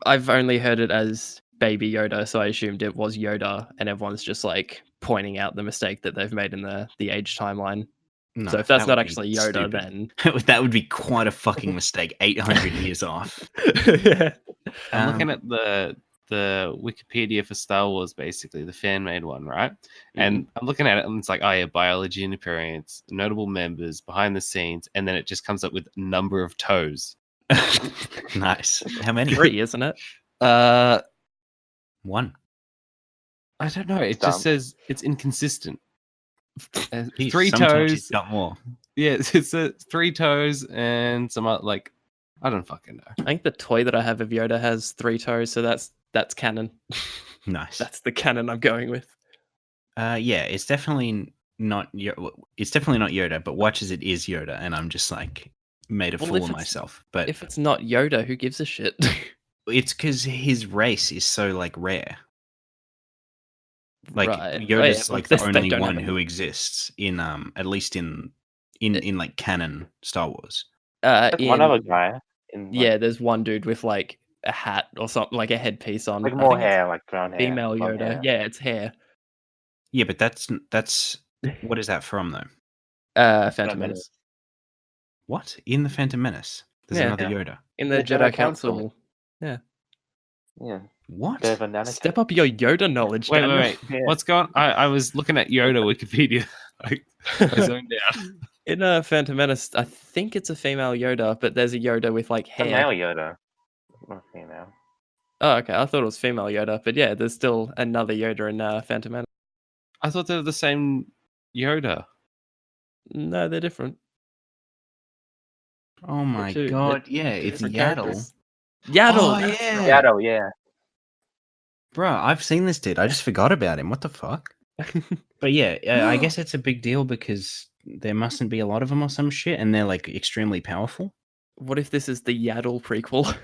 S3: I've only heard it as Baby Yoda, so I assumed it was Yoda, and everyone's just like pointing out the mistake that they've made in the age timeline.
S2: no,
S3: So if that's
S2: that
S3: not
S2: would be
S3: actually Yoda,
S2: stupid.
S3: then
S2: that would be quite a fucking mistake. 800 years off.
S3: yeah.
S1: I'm looking at the Wikipedia for Star Wars, basically the fan made one, right? And I'm looking at it, and it's like, oh yeah, biology and appearance, notable members, behind the scenes, and then it just comes up with number of toes.
S2: Nice. How many?
S3: 3, isn't it?
S2: One.
S1: I don't know. It
S4: Dumb.
S1: just says it's inconsistent.
S2: Geez,
S1: 3
S2: sometimes he's
S1: toes.
S2: got more.
S1: Yeah, it's 3 toes and some other, like, I don't fucking know.
S3: I think the toy that I have of Yoda has 3 toes, so that's canon.
S2: Nice.
S3: That's the canon I'm going with.
S2: Yeah, it's definitely not. It's definitely not Yoda. But watch as it is Yoda, and I'm just like made a
S3: Well,
S2: fool
S3: if
S2: of
S3: it's-
S2: myself. But
S3: If it's not Yoda, who gives a shit?
S2: it's because his race is so like rare. Like
S3: Right.
S2: Yoda's
S3: Wait,
S2: like
S3: they
S2: the only
S3: don't
S2: one
S3: have
S2: who exists in at least in like canon Star Wars.
S4: There's one
S3: in-
S4: other guy. In
S3: Yeah, there's one dude with like a hat or something, like a headpiece on.
S4: like
S3: I
S4: more
S3: think it's
S4: hair, like brown hair.
S3: Female
S4: blonde
S3: Yoda.
S4: hair.
S3: Yeah, it's hair.
S2: Yeah, but that's what is that from though?
S3: Phantom
S4: Menace.
S3: Menace.
S2: What in the Phantom Menace? There's
S3: Yeah.
S2: another
S4: Yeah.
S2: Yoda.
S3: In the
S4: The
S3: Jedi,
S4: Jedi
S3: Council.
S4: Council.
S3: Yeah.
S4: Yeah.
S2: What?
S4: Bit of a nanochip.
S3: Step up your Yoda knowledge,
S1: Wait,
S3: Daniel.
S1: wait.
S4: Yeah.
S1: What's going on? I was looking at Yoda Wikipedia. I zoned out.
S3: In Phantom Menace, I think it's a female Yoda, but there's a Yoda with like
S4: A
S3: hair.
S4: male Yoda. Not female.
S3: Oh, okay. I thought it was female Yoda, but yeah, there's still another Yoda in Phantom Menace.
S1: I thought they were the same Yoda.
S3: No, they're different.
S2: Oh my
S3: two-
S2: god!
S3: they're
S2: Yeah, it's
S3: different
S2: Yaddle.
S3: characters. Yaddle.
S2: Oh,
S3: that's
S2: yeah.
S3: right.
S4: Shadow, yeah.
S2: Bro, I've seen this dude. I just forgot about him. What the fuck? But yeah, I guess it's a big deal because there mustn't be a lot of them or some shit, and they're like extremely powerful.
S3: What if this is the Yaddle prequel?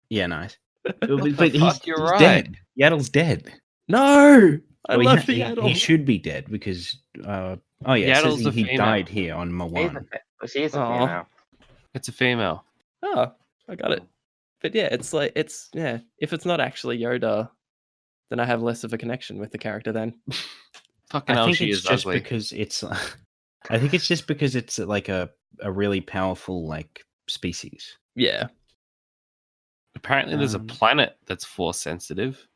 S2: Yeah, nice.
S1: What the fuck? You're right.
S2: dead. Yaddle's dead.
S3: No, I
S2: Well,
S3: love
S2: he,
S3: the
S2: he
S3: Yaddle.
S2: should be dead because oh yeah, it says
S1: Yaddle's a
S2: he
S1: female.
S2: died here on Mawan.
S4: She's a
S3: Aw.
S4: female.
S1: It's a female.
S3: Oh, I got it. But yeah, it's like yeah. If it's not actually Yoda, then I have less of a connection with the character. Then
S1: Fucking
S2: I
S1: hell,
S2: think
S1: she
S2: it's
S1: is
S2: just
S1: ugly.
S2: because it's. I think it's just because it's like a really powerful like species.
S3: yeah,
S1: Apparently, there's a
S2: Um,
S1: planet that's force sensitive.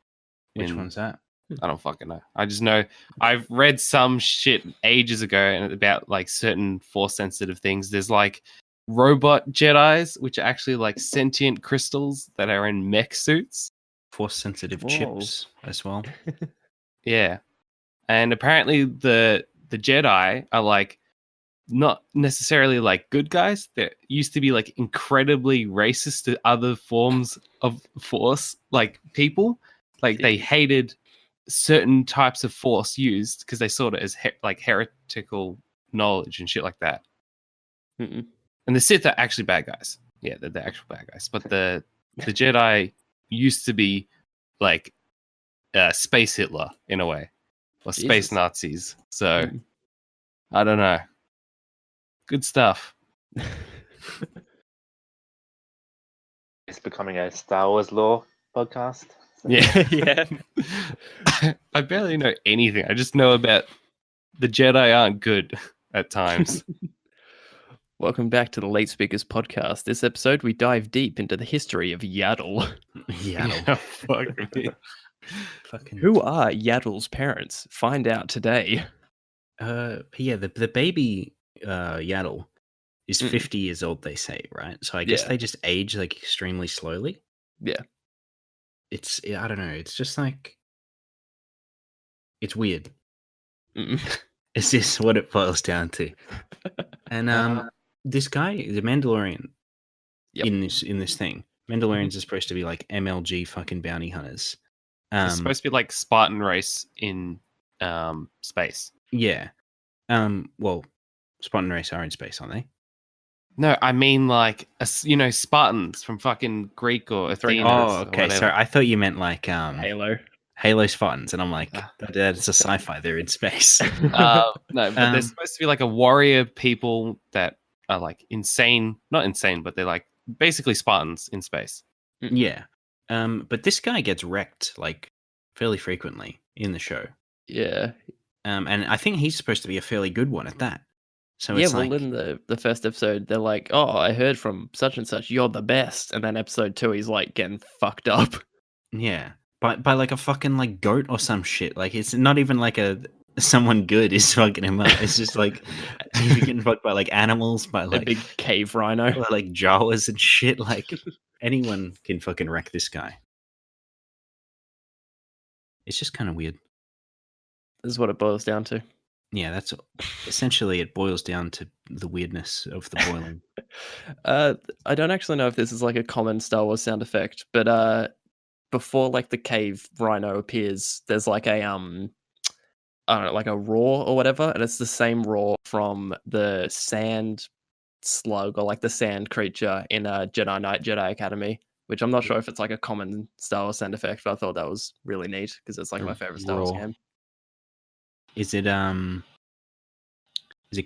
S2: Which
S1: in-
S2: one's that?
S1: I don't fucking know. I just know I've read some shit ages ago and about like certain force sensitive things. There's like robot Jedis, which are actually like sentient crystals that are in mech suits.
S2: Force sensitive
S3: Whoa.
S2: chips as well.
S1: Yeah. And apparently the Jedi are like not necessarily like good guys. They used to be like incredibly racist to other forms of force, like people. Like they hated certain types of force used because they saw it as like heretical knowledge and shit like that.
S3: Mm-mm.
S1: And the Sith are actually bad guys. Yeah, they're the actual bad guys. But the Jedi used to be like space Hitler in a way, or space
S3: Jesus.
S1: Nazis. So
S3: Mm.
S1: I don't know. Good stuff.
S4: It's becoming a Star Wars lore podcast.
S1: Yeah.
S3: Yeah.
S1: I barely know anything. I just know about the Jedi aren't good at times.
S3: Welcome back to the Late Speakers podcast. This episode, we dive deep into the history of Yaddle.
S2: Yaddle.
S1: Yeah, fuck me.
S2: Fucking.
S3: Who are Yaddle's parents? Find out today.
S2: Yeah, the baby Yaddle is
S3: Mm.
S2: 50 years old, they say, right? So I guess
S3: Yeah.
S2: they just age like extremely slowly.
S3: Yeah.
S2: I don't know. It's just like, it's weird.
S3: Mm.
S2: Is this what it boils down to? And this guy, the Mandalorian,
S3: Yep.
S2: in this thing, Mandalorians are supposed to be like MLG fucking bounty hunters.
S1: It's supposed to be like Spartan race in space.
S2: Yeah. Well, Spartan race are in space, aren't they?
S1: No, I mean like Spartans from fucking Greek or Athena.
S2: Oh, okay. Sorry, I thought you meant like
S3: Halo.
S2: Spartans, and I'm like, that's a sci-fi. They're in space.
S1: No, but they're supposed to be like a warrior people that are like insane. Not insane, but they're like basically Spartans in space.
S2: Yeah. But this guy gets wrecked like fairly frequently in the show.
S3: Yeah.
S2: And I think he's supposed to be a fairly good one at that. So
S3: Yeah,
S2: it's
S3: well,
S2: like,
S3: in the first episode, they're like, oh, I heard from such and such, you're the best. And then episode 2, he's like getting fucked up.
S2: yeah, by like a fucking like goat or some shit. Like it's not even like someone good is fucking him up. It's just like he's getting fucked by like animals, by
S3: A
S2: like
S3: big cave rhino.
S2: by, like Jawas and shit. Like anyone can fucking wreck this guy. It's just kind of weird.
S3: This is what it boils down to.
S2: Yeah, that's essentially it boils down to the weirdness of the boiling.
S3: I don't actually know if this is like a common Star Wars sound effect, but before like the cave rhino appears, there's like a I don't know, like a roar or whatever, and it's the same roar from the sand slug or like the sand creature in Jedi Knight Jedi Academy, which I'm not sure if it's like a common Star Wars sound effect, but I thought that was really neat because it's like my favorite Star Wars
S2: Roar.
S3: game.
S2: Is it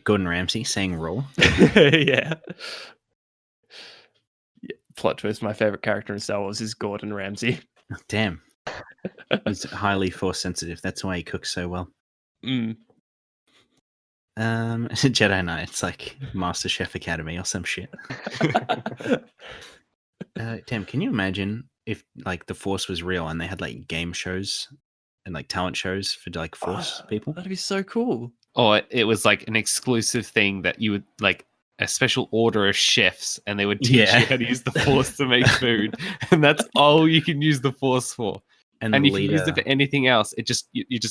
S2: Gordon Ramsay saying "roll"?
S3: Yeah. Plot twist: my favorite character in Star Wars is Gordon Ramsay.
S2: Damn, he's highly force sensitive. That's why he cooks so well.
S3: Mm.
S2: Jedi Knight. It's like MasterChef Academy or some shit. Damn, can you imagine if like the Force was real and they had like game shows and like talent shows for like Force people?
S3: That'd be so cool.
S1: Or it was like an exclusive thing that you would like a special order of chefs, and they would teach you how to use the Force to make food, and that's all you can use the Force for. And if you use it for anything else, it just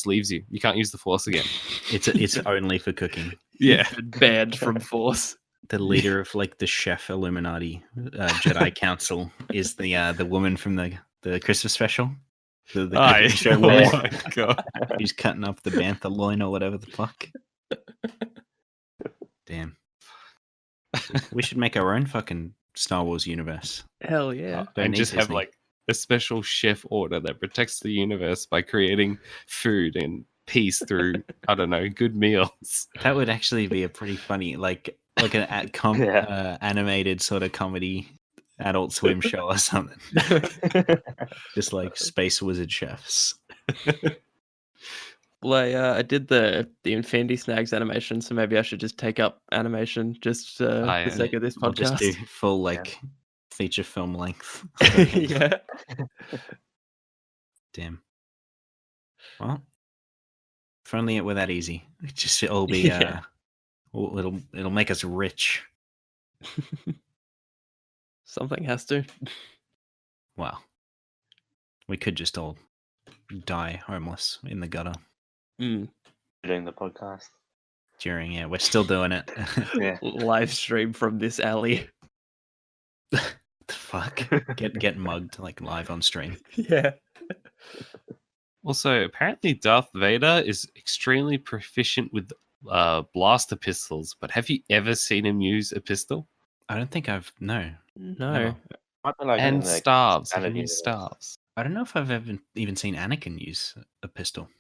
S1: leaves you. You can't use the Force again.
S2: It's only for cooking.
S1: Yeah,
S3: banned from Force.
S2: The leader of like the chef Illuminati Jedi Council is the woman from the Christmas special. The cooking show where
S1: oh my god,
S2: he's cutting up the bantha loin or whatever the fuck. Damn. We should make our own fucking Star Wars universe.
S3: Hell yeah.
S2: Don't
S1: and
S2: need
S1: just have
S2: Disney.
S1: like a special chef order that protects the universe by creating food and peace through I don't know, good meals.
S2: That would actually be a pretty funny like an animated sort of comedy Adult Swim show or something. Just like space wizard chefs.
S3: Well, I did the Infinity Snags animation, so maybe I should just take up animation just for the sake of this
S2: I'll just do
S3: podcast.
S2: full like feature film length.
S3: Yeah.
S2: Damn. Well, if only it were that easy. It'll be
S3: Yeah.
S2: it'll make us rich.
S3: Something has to.
S2: Well, we could just all die homeless in the gutter
S3: Mm.
S4: Doing the podcast.
S2: we're still doing it.
S4: Yeah.
S3: Live stream from this alley.
S2: The fuck? Get mugged like live on stream.
S3: Yeah.
S1: Also, apparently Darth Vader is extremely proficient with blaster pistols, but have you ever seen him use a pistol?
S2: I don't think
S3: No.
S2: never.
S4: Might be like in
S1: And
S4: the
S1: staves. He
S4: expanded
S1: can use
S4: universe.
S1: staves.
S2: I don't know if I've ever even seen Anakin use a pistol.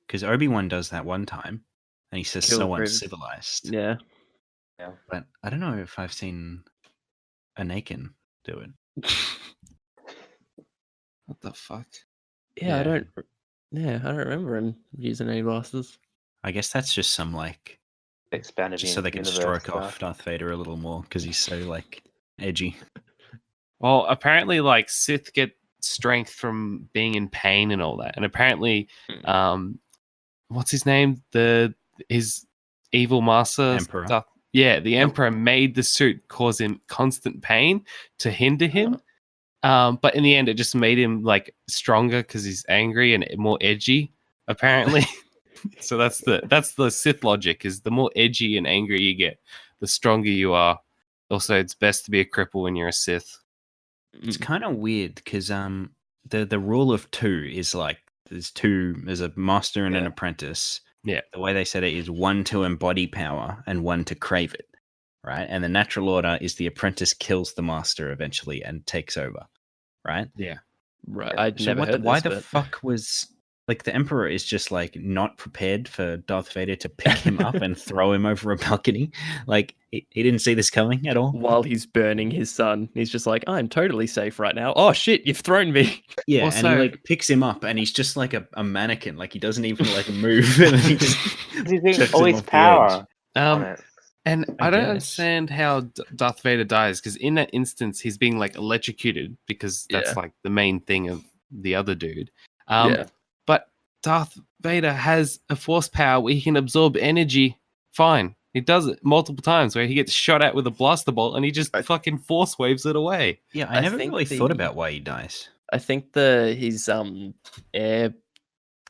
S2: Because Obi-Wan does that one time, and he says
S3: Kill
S2: so
S3: Grievous.
S2: uncivilized.
S3: Yeah.
S2: But I don't know if I've seen Anakin do it.
S1: What the fuck?
S3: Yeah, I don't remember him using any blasters.
S2: I guess that's just some like
S4: Expanded
S2: just so they can
S4: universe
S2: stroke
S4: stuff.
S2: off Darth Vader a little more because he's so like edgy.
S1: Well, apparently, like Sith get strength from being in pain and all that, and apparently, what's his name? His evil master,
S2: Emperor.
S1: the Emperor made the suit cause him constant pain to hinder him. But in the end, it just made him like stronger because he's angry and more edgy. Apparently, so that's the Sith logic: is the more edgy and angry you get, the stronger you are. Also, it's best to be a cripple when you're a Sith.
S2: It's kind of weird because the rule of two is like there's a master and an apprentice.
S1: Yeah.
S2: The way they said it is one to embody power and one to crave it, right? And the natural order is the apprentice kills the master eventually and takes over, right?
S1: Yeah.
S3: Right.
S4: Yeah.
S3: I'd
S2: So
S3: never heard
S2: why
S3: this,
S2: the
S3: but-
S2: fuck was like the Emperor is just like not prepared for Darth Vader to pick him up and throw him over a balcony? Like he didn't see this coming at all.
S3: While he's burning his son, he's just like, I'm totally safe right now. Oh shit, you've thrown me.
S2: Yeah,
S1: Also-
S2: and he like picks him up and he's just like a mannequin. Like he doesn't even like move. And he just
S4: Do you think
S2: chucks
S4: all
S2: him
S4: his
S2: off the edge.
S4: power on
S1: Um,
S4: it?
S1: and
S2: I
S1: I don't
S2: guess.
S1: understand how Darth Vader dies because in that instance he's being like electrocuted because that's
S3: Yeah.
S1: like the main thing of the other dude.
S3: Yeah.
S1: But Darth Vader has a force power where he can absorb energy. Fine, he does it multiple times where he gets shot at with a blaster bolt and he just fucking force waves it away.
S2: Yeah, I
S3: I
S2: never
S3: think
S2: really thought
S3: the-
S2: about why he dies.
S3: I think his air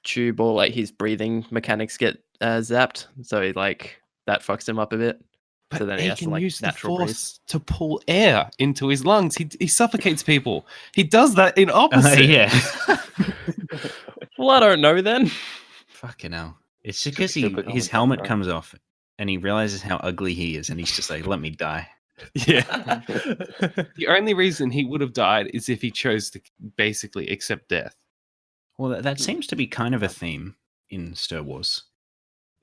S3: tube or like his breathing mechanics get zapped, so he, like that fucks him up a bit.
S1: But
S3: So then he
S1: he
S3: has to,
S1: can
S3: like,
S1: use the
S3: natural breathe.
S1: force to pull air into his lungs. He suffocates people. He does that in opposite.
S2: Yeah.
S3: Well, I don't know then.
S2: Fucking hell. It's just because
S4: Super
S2: his
S4: common
S2: helmet
S4: doctor.
S2: comes off and he realizes how ugly he is and he's just like, let me die.
S1: Yeah. The only reason he would have died is if he chose to basically accept death.
S2: Well, that seems to be kind of a theme in Star Wars.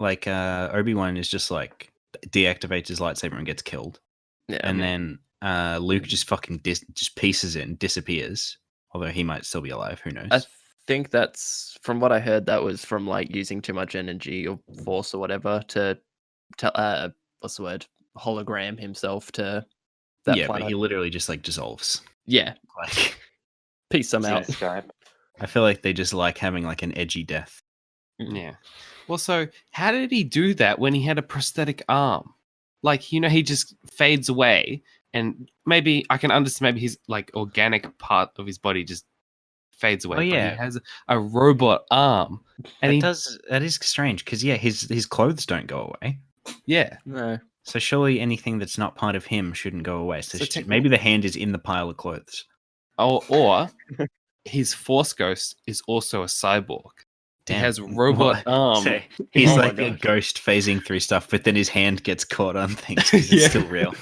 S2: Like, Obi-Wan is just like, deactivates his lightsaber and gets killed.
S3: Yeah.
S2: And then Luke just fucking just pieces it and disappears. Although he might still be alive, who knows?
S3: I think that's from what I heard. That was from like using too much energy or force or whatever to tell. What's the word? Hologram himself to that
S2: yeah,
S3: planet.
S2: but he literally just like dissolves.
S3: Yeah,
S2: Like,
S3: peace them
S4: See the
S3: out.
S4: Skype.
S2: I feel like they just like having like an edgy death.
S1: Yeah. Well, so how did he do that when he had a prosthetic arm? Like, you know, he just fades away, and maybe I can understand maybe his like organic part of his body just fades away.
S2: Oh, yeah.
S1: But he has a robot arm, and
S2: That is strange because yeah, his clothes don't go away.
S1: yeah.
S3: No.
S2: So surely anything that's not part of him shouldn't go away. So,
S1: So
S2: maybe the hand is in the pile of clothes.
S1: Or his Force Ghost is also a cyborg. He
S2: Damn.
S1: has robot arm.
S2: So he's
S3: Oh my
S2: like a
S3: gosh.
S2: ghost phasing through stuff, but then his hand gets caught on things 'cause it's
S1: Yeah.
S2: still real.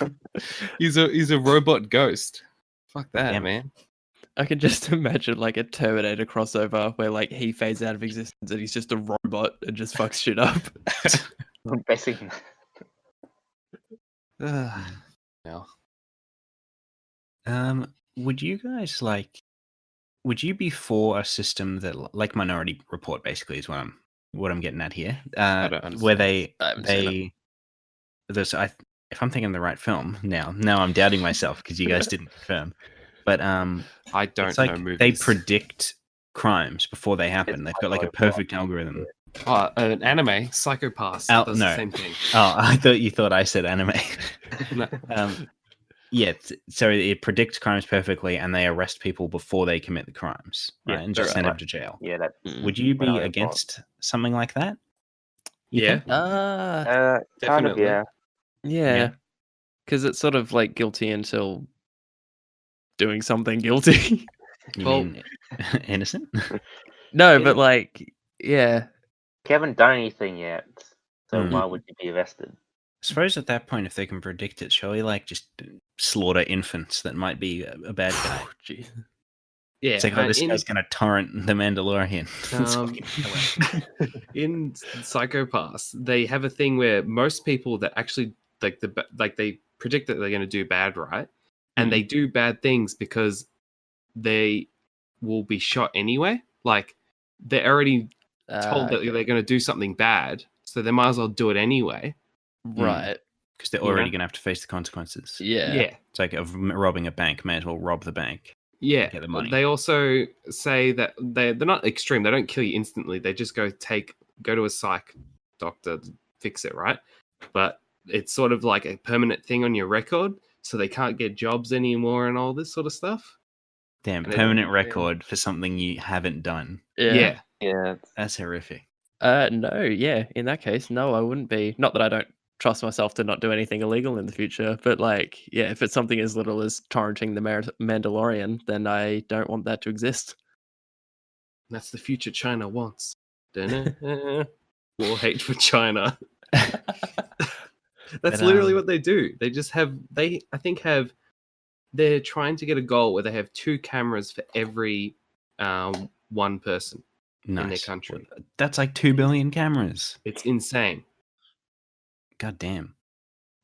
S1: He's a robot ghost. Fuck that,
S2: Damn.
S1: man.
S3: I can just imagine like a Terminator crossover where like he fades out of existence and he's just a robot and just fucks shit up.
S4: Basically,
S1: No.
S2: Would you guys would you be for a system that like Minority Report basically is what I'm getting at here?
S1: I don't
S2: Where
S1: understand.
S3: I haven't seen
S2: if I'm thinking the right film now I'm doubting myself because you guys didn't confirm. But
S1: I don't
S2: it's like
S1: know movies.
S2: they predict crimes before they happen. They've got like a perfect algorithm.
S1: An anime, Psychopaths. Does
S2: no.
S1: the same thing.
S2: Oh, I thought you thought I said anime.
S1: No.
S2: Yeah, so it predicts crimes perfectly, and they arrest people before they commit the crimes, right?
S1: Yeah,
S2: And just
S3: right.
S2: send them to jail.
S4: yeah, that.
S2: Would you be
S4: Minority Report.
S2: against something like that? You
S1: Yeah.
S2: think?
S4: Kind of,
S1: Definitely.
S4: yeah.
S3: Yeah. Because it's sort of like guilty until doing something guilty.
S2: You
S1: Well-
S2: mean innocent?
S3: No, but like, yeah.
S4: You haven't done anything yet, so
S2: Mm.
S4: why would you be arrested?
S2: I suppose at that point, if they can predict it, surely like just slaughter infants that might be a bad guy.
S3: Jeez.
S1: Yeah,
S2: It's like, oh, this guy's going to torrent the Mandalorian. It's fucking killer.
S1: in Psychopaths, they have a thing where most people that actually like they predict that they're going to do bad, right? And they do bad things because they will be shot anyway. Like they're already told that
S3: Okay.
S1: they're going to do something bad, so they might as well do it anyway.
S3: Right.
S2: Because they're
S1: You
S2: already
S1: know?
S2: going to have to face the consequences.
S3: Yeah.
S1: Yeah.
S2: It's like of robbing a bank, may as well rob the bank.
S1: Yeah,
S2: Get the money.
S1: they also say that they're not extreme. They don't kill you instantly. They just go to a psych doctor to fix it, right? But it's sort of like a permanent thing on your record, so they can't get jobs anymore and all this sort of stuff.
S2: Damn,
S1: And
S2: permanent record for something you haven't done.
S3: Yeah.
S4: Yeah,
S2: That's horrific.
S3: No, yeah. In that case, no, I wouldn't be. Not that I don't trust myself to not do anything illegal in the future, but like, yeah, if it's something as little as torrenting the Mandalorian, then I don't want that to exist.
S1: That's the future China wants. War hate for China. That's literally what they do. They just they're trying to get a goal where they have 2 cameras for every one person in their country.
S2: That's like 2 billion cameras.
S1: It's insane.
S2: God damn.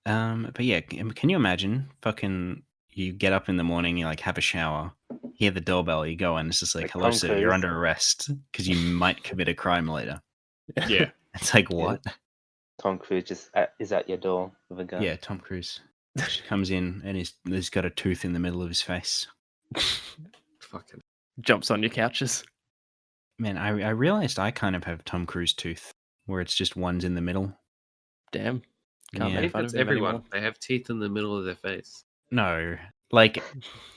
S2: But yeah, can you imagine fucking you get up in the morning, you like have a shower, hear the doorbell, you go and it's just like, hello
S4: Tom
S2: sir, you're
S4: Cruise.
S2: under arrest because you might commit a crime later.
S1: Yeah.
S2: It's like, what?
S4: Tom Cruise just is at your door with a gun.
S2: Yeah, Tom Cruise just comes in and he's got a tooth in the middle of his face.
S1: Fucking
S3: Jumps on your couches.
S2: Man, I realized I kind of have Tom Cruise tooth where it's just one's in the middle.
S3: Damn. Can't
S2: Yeah.
S1: I
S3: make
S1: think
S3: fun
S1: that's
S3: of him
S1: everyone.
S3: anymore.
S1: They have teeth in the middle of their face.
S2: No, like,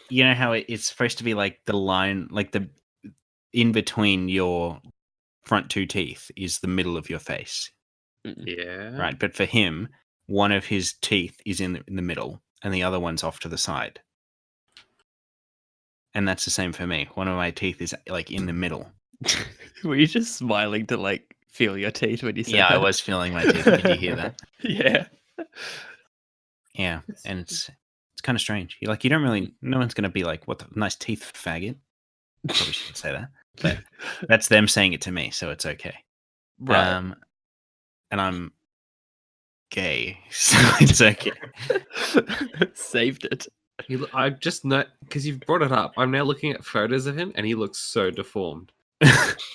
S2: you know how it's supposed to be like the line, like the in between your front 2 teeth is the middle of your face,
S1: Yeah.
S2: right? But for him, one of his teeth is in the middle and the other one's off to the side. And that's the same for me. One of my teeth is like in the middle.
S3: Were you just smiling to like feel your teeth when you said
S2: Yeah,
S3: that?
S2: I was feeling my teeth. Did you hear that?
S3: Yeah.
S2: Yeah, and it's kind of strange. You don't really. No one's gonna be like, "What the nice teeth, faggot." Probably shouldn't say that, but that's them saying it to me, so it's okay.
S3: Right.
S2: And I'm gay, so it's okay.
S3: Saved it.
S1: I just know because you've brought it up. I'm now looking at photos of him, and he looks so deformed.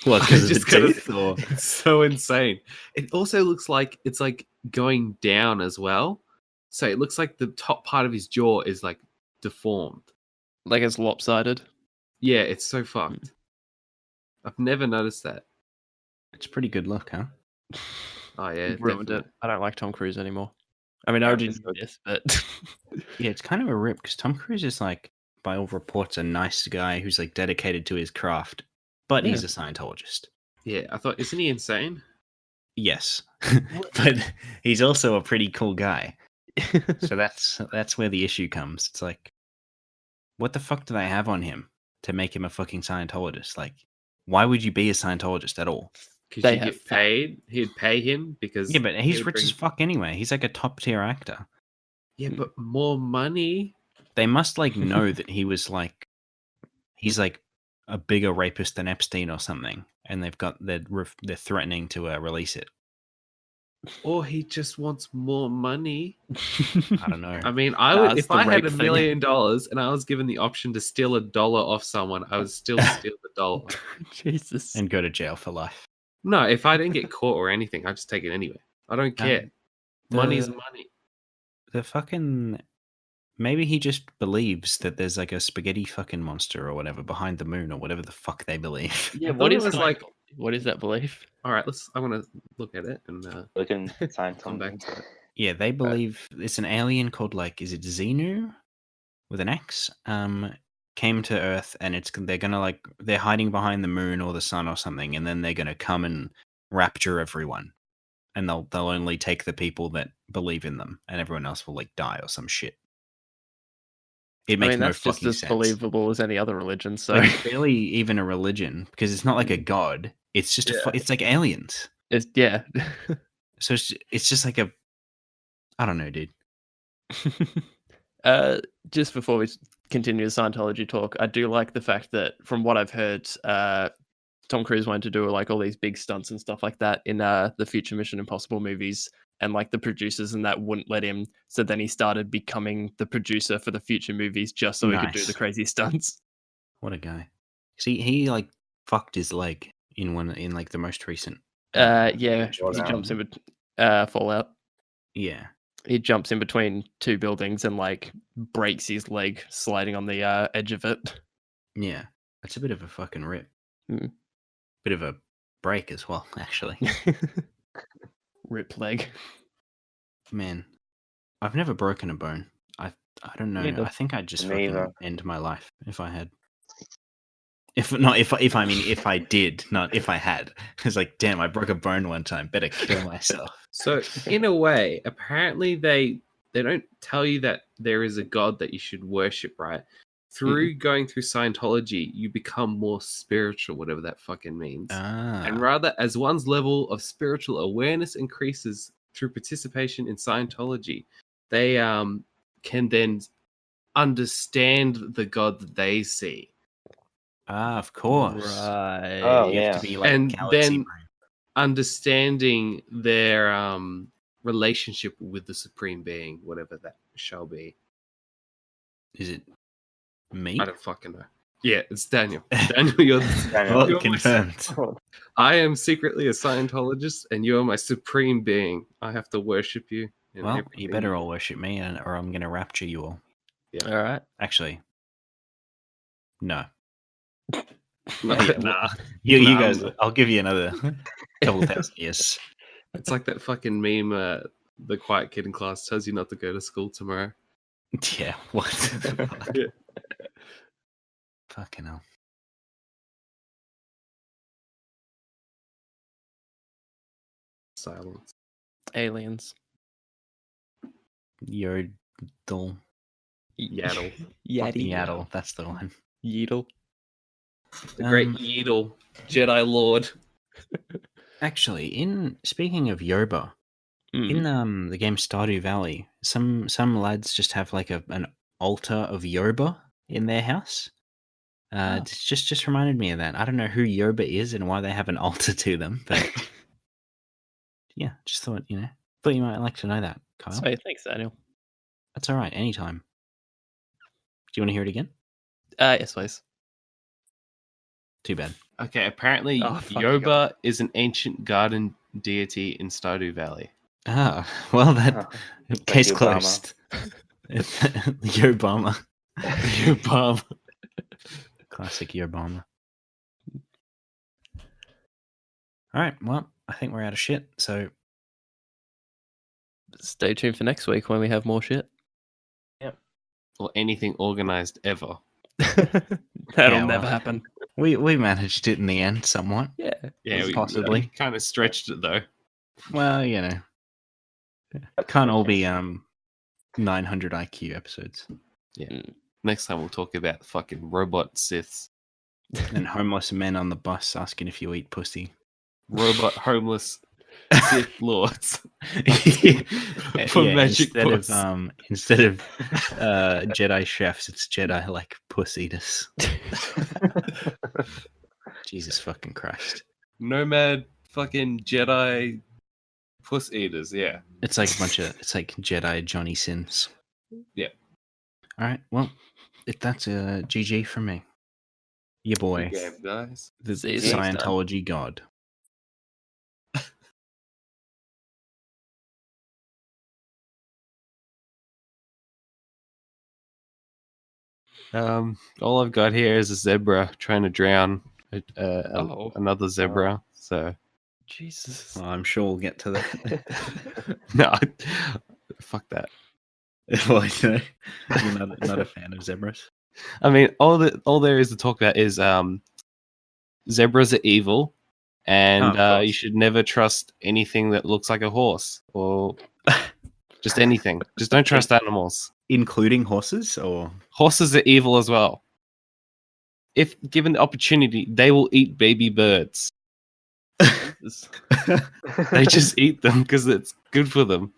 S2: Well, because
S1: Just
S2: of the
S1: gotta-
S2: teeth, or
S1: It's so insane. It also looks like it's like going down as well. So it looks like the top part of his jaw is like deformed.
S3: Like it's lopsided.
S1: Yeah, it's so fucked. I've never noticed that.
S2: it's a pretty good look, huh?
S1: Oh yeah,
S3: Ruined
S1: definitely.
S3: it. I don't like Tom Cruise anymore. I mean, I
S1: Yeah,
S3: already
S1: it's
S3: knew this, but
S2: Yeah, it's kind of a rip because Tom Cruise is like, by all reports, a nice guy who's like dedicated to his craft, but he's a Scientologist.
S1: Yeah, I thought, isn't he insane?
S2: Yes, but he's also a pretty cool guy. So that's where the issue comes. It's like, what the fuck do they have on him to make him a fucking Scientologist? Like, why would you be a Scientologist at all?
S1: Because
S3: They
S1: you
S3: have
S1: get paid. He'd pay him because
S2: Yeah, but he's
S1: he'd
S2: rich as
S1: bring-
S2: fuck anyway. He's like a top tier actor.
S1: Yeah, but more money.
S2: They must like know that he's like a bigger rapist than Epstein or something, and they're threatening to release it.
S1: Or he just wants more money.
S2: I don't know.
S1: I mean, I would
S3: That's
S1: if
S3: the
S1: I had
S3: rape
S1: $1
S3: thing.
S1: million and I was given the option to steal $1 off someone, I would still steal the dollar.
S3: Jesus.
S2: And go to jail for life.
S1: No, if I didn't get caught or anything, I'd just take it anyway. I don't care. Money's
S2: the-
S1: money.
S2: The fucking maybe he just believes that there's like a spaghetti fucking monster or whatever behind the moon or whatever the fuck they believe.
S3: Yeah,
S1: I thought
S3: what
S1: it
S3: is
S1: was like-
S3: what is that belief?
S1: All right, I want to look at it and
S4: We can sign
S1: come back to it.
S2: Yeah, they believe it's an alien called like, is it Xenu with an X? Came to Earth and they're hiding behind the moon or the sun or something, and then they're gonna come and rapture everyone, and they'll only take the people that believe in them, and everyone else will like die or some shit. It
S3: I
S2: makes
S3: mean,
S2: no
S3: that's just
S2: fucking
S3: as
S2: sense.
S3: believable as any other religion. So
S2: Like, it's barely even a religion because it's not like a god. It's just it's like aliens.
S3: yeah.
S2: So it's just like a, I don't know, dude.
S3: Just before we continue the Scientology talk, I do like the fact that from what I've heard, Tom Cruise wanted to do like all these big stunts and stuff like that in the future Mission Impossible movies, and like the producers and that wouldn't let him. So then he started becoming the producer for the future movies just so he could do the
S2: Nice.
S3: crazy stunts.
S2: What a guy. See, he like fucked his leg in like the most recent.
S3: Yeah,
S4: Fallout.
S3: he jumps in Fallout.
S2: Yeah.
S3: He jumps in between two buildings and like breaks his leg sliding on the edge of it.
S2: Yeah. That's a bit of a fucking rip.
S3: Mm.
S2: Bit of a break as well, actually.
S3: Rip leg.
S2: Man, I've never broken a bone. I don't know.
S3: Neither.
S2: I think I'd just
S4: Me
S2: fucking
S4: either.
S2: end my life if I had. If I did, not if I had. It's like, damn, I broke a bone one time. Better kill myself.
S1: So in a way, apparently they don't tell you that there is a god that you should worship, right? Through going through Scientology, you become more spiritual, whatever that fucking means. And rather, as one's level of spiritual awareness increases through participation in Scientology, they can then understand the God that they see.
S2: Of course.
S3: Right.
S4: Oh,
S2: You have to
S4: yeah.
S2: be like
S1: And
S2: galaxy
S1: then-
S2: brain.
S1: Understanding their relationship with the Supreme Being, whatever that shall be.
S2: Is it me?
S1: I don't fucking know. Yeah, it's Daniel. Daniel, you're
S4: Daniel.
S2: Well,
S1: you're my-
S2: confirmed.
S1: I am secretly a Scientologist, and you are my supreme being. I have to worship you. in
S2: Well, you
S1: everything.
S2: better all worship me, or I'm going to rapture you all.
S3: All right.
S2: Actually, no.
S1: No,
S2: Yeah,
S1: nah.
S2: You
S1: Nah,
S2: guys,
S1: I'm-
S2: I'll give you another couple thousand years.
S1: It's like that fucking meme. The quiet kid in class tells you not to go to school tomorrow.
S2: Yeah, what the fuck?
S1: Yeah.
S2: Fucking hell.
S1: Silence.
S3: Aliens.
S2: Yodel.
S1: Yaddle.
S3: Yaddy.
S2: Yaddle, that's the one.
S3: Yeedle.
S1: The great
S2: Um,
S1: Yeedle, Jedi Lord.
S2: Actually, speaking of Yoba,
S3: Mm.
S2: in the game Stardew Valley, some lads just have like an altar of Yoba in their house. It's just reminded me of that. I don't know who Yoba is and why they have an altar to them, but yeah, just thought you might like to know that, Kyle.
S3: Sweet. Thanks, Daniel.
S2: That's all right. Anytime. Do you want to hear it again?
S3: Yes, please.
S2: Too bad.
S1: Okay, apparently
S3: Oh, fuck,
S1: Yoba is an ancient garden deity in Stardew Valley.
S2: Ah, well, that
S4: Oh, it's like
S2: case
S4: Obama.
S2: closed. Obama.
S1: Yoba.
S2: Classic Obama. All right. Well, I think we're out of shit. So
S3: Stay tuned for next week when we have more shit.
S1: Or anything organized ever.
S3: That'll
S2: Yeah,
S3: never
S2: well.
S3: happen.
S2: we managed it in the end, somewhat.
S3: Yeah.
S1: Yeah,
S2: Possibly.
S1: we kind of stretched it though.
S2: Well, can't all be 900 IQ episodes.
S1: Next time we'll talk about fucking robot Siths.
S2: And homeless men on the bus asking if you eat pussy.
S1: Robot homeless Sith lords. For
S2: Yeah,
S1: magic puss.
S2: instead of Jedi chefs, it's Jedi like puss eaters. Jesus fucking Christ!
S1: Nomad fucking Jedi puss eaters, yeah.
S2: It's like Jedi Johnny Sins.
S1: Yeah.
S2: All right. Well, that's a GG from me. Your boy,
S1: Good game, guys.
S2: the
S3: See you next time.
S2: Scientology god.
S1: All I've got here is a zebra trying to drown another zebra. So
S3: Jesus.
S2: Well, I'm sure we'll get to that.
S1: no, fuck that.
S2: Well, you're not a fan of zebras.
S1: I mean, all there is to talk about is zebras are evil, and
S2: course.
S1: you should never trust anything that looks like a horse or just anything. Just don't trust animals.
S2: including horses, or
S1: Horses are evil as well. If given the opportunity, they will eat baby birds. They just eat them because it's good for them.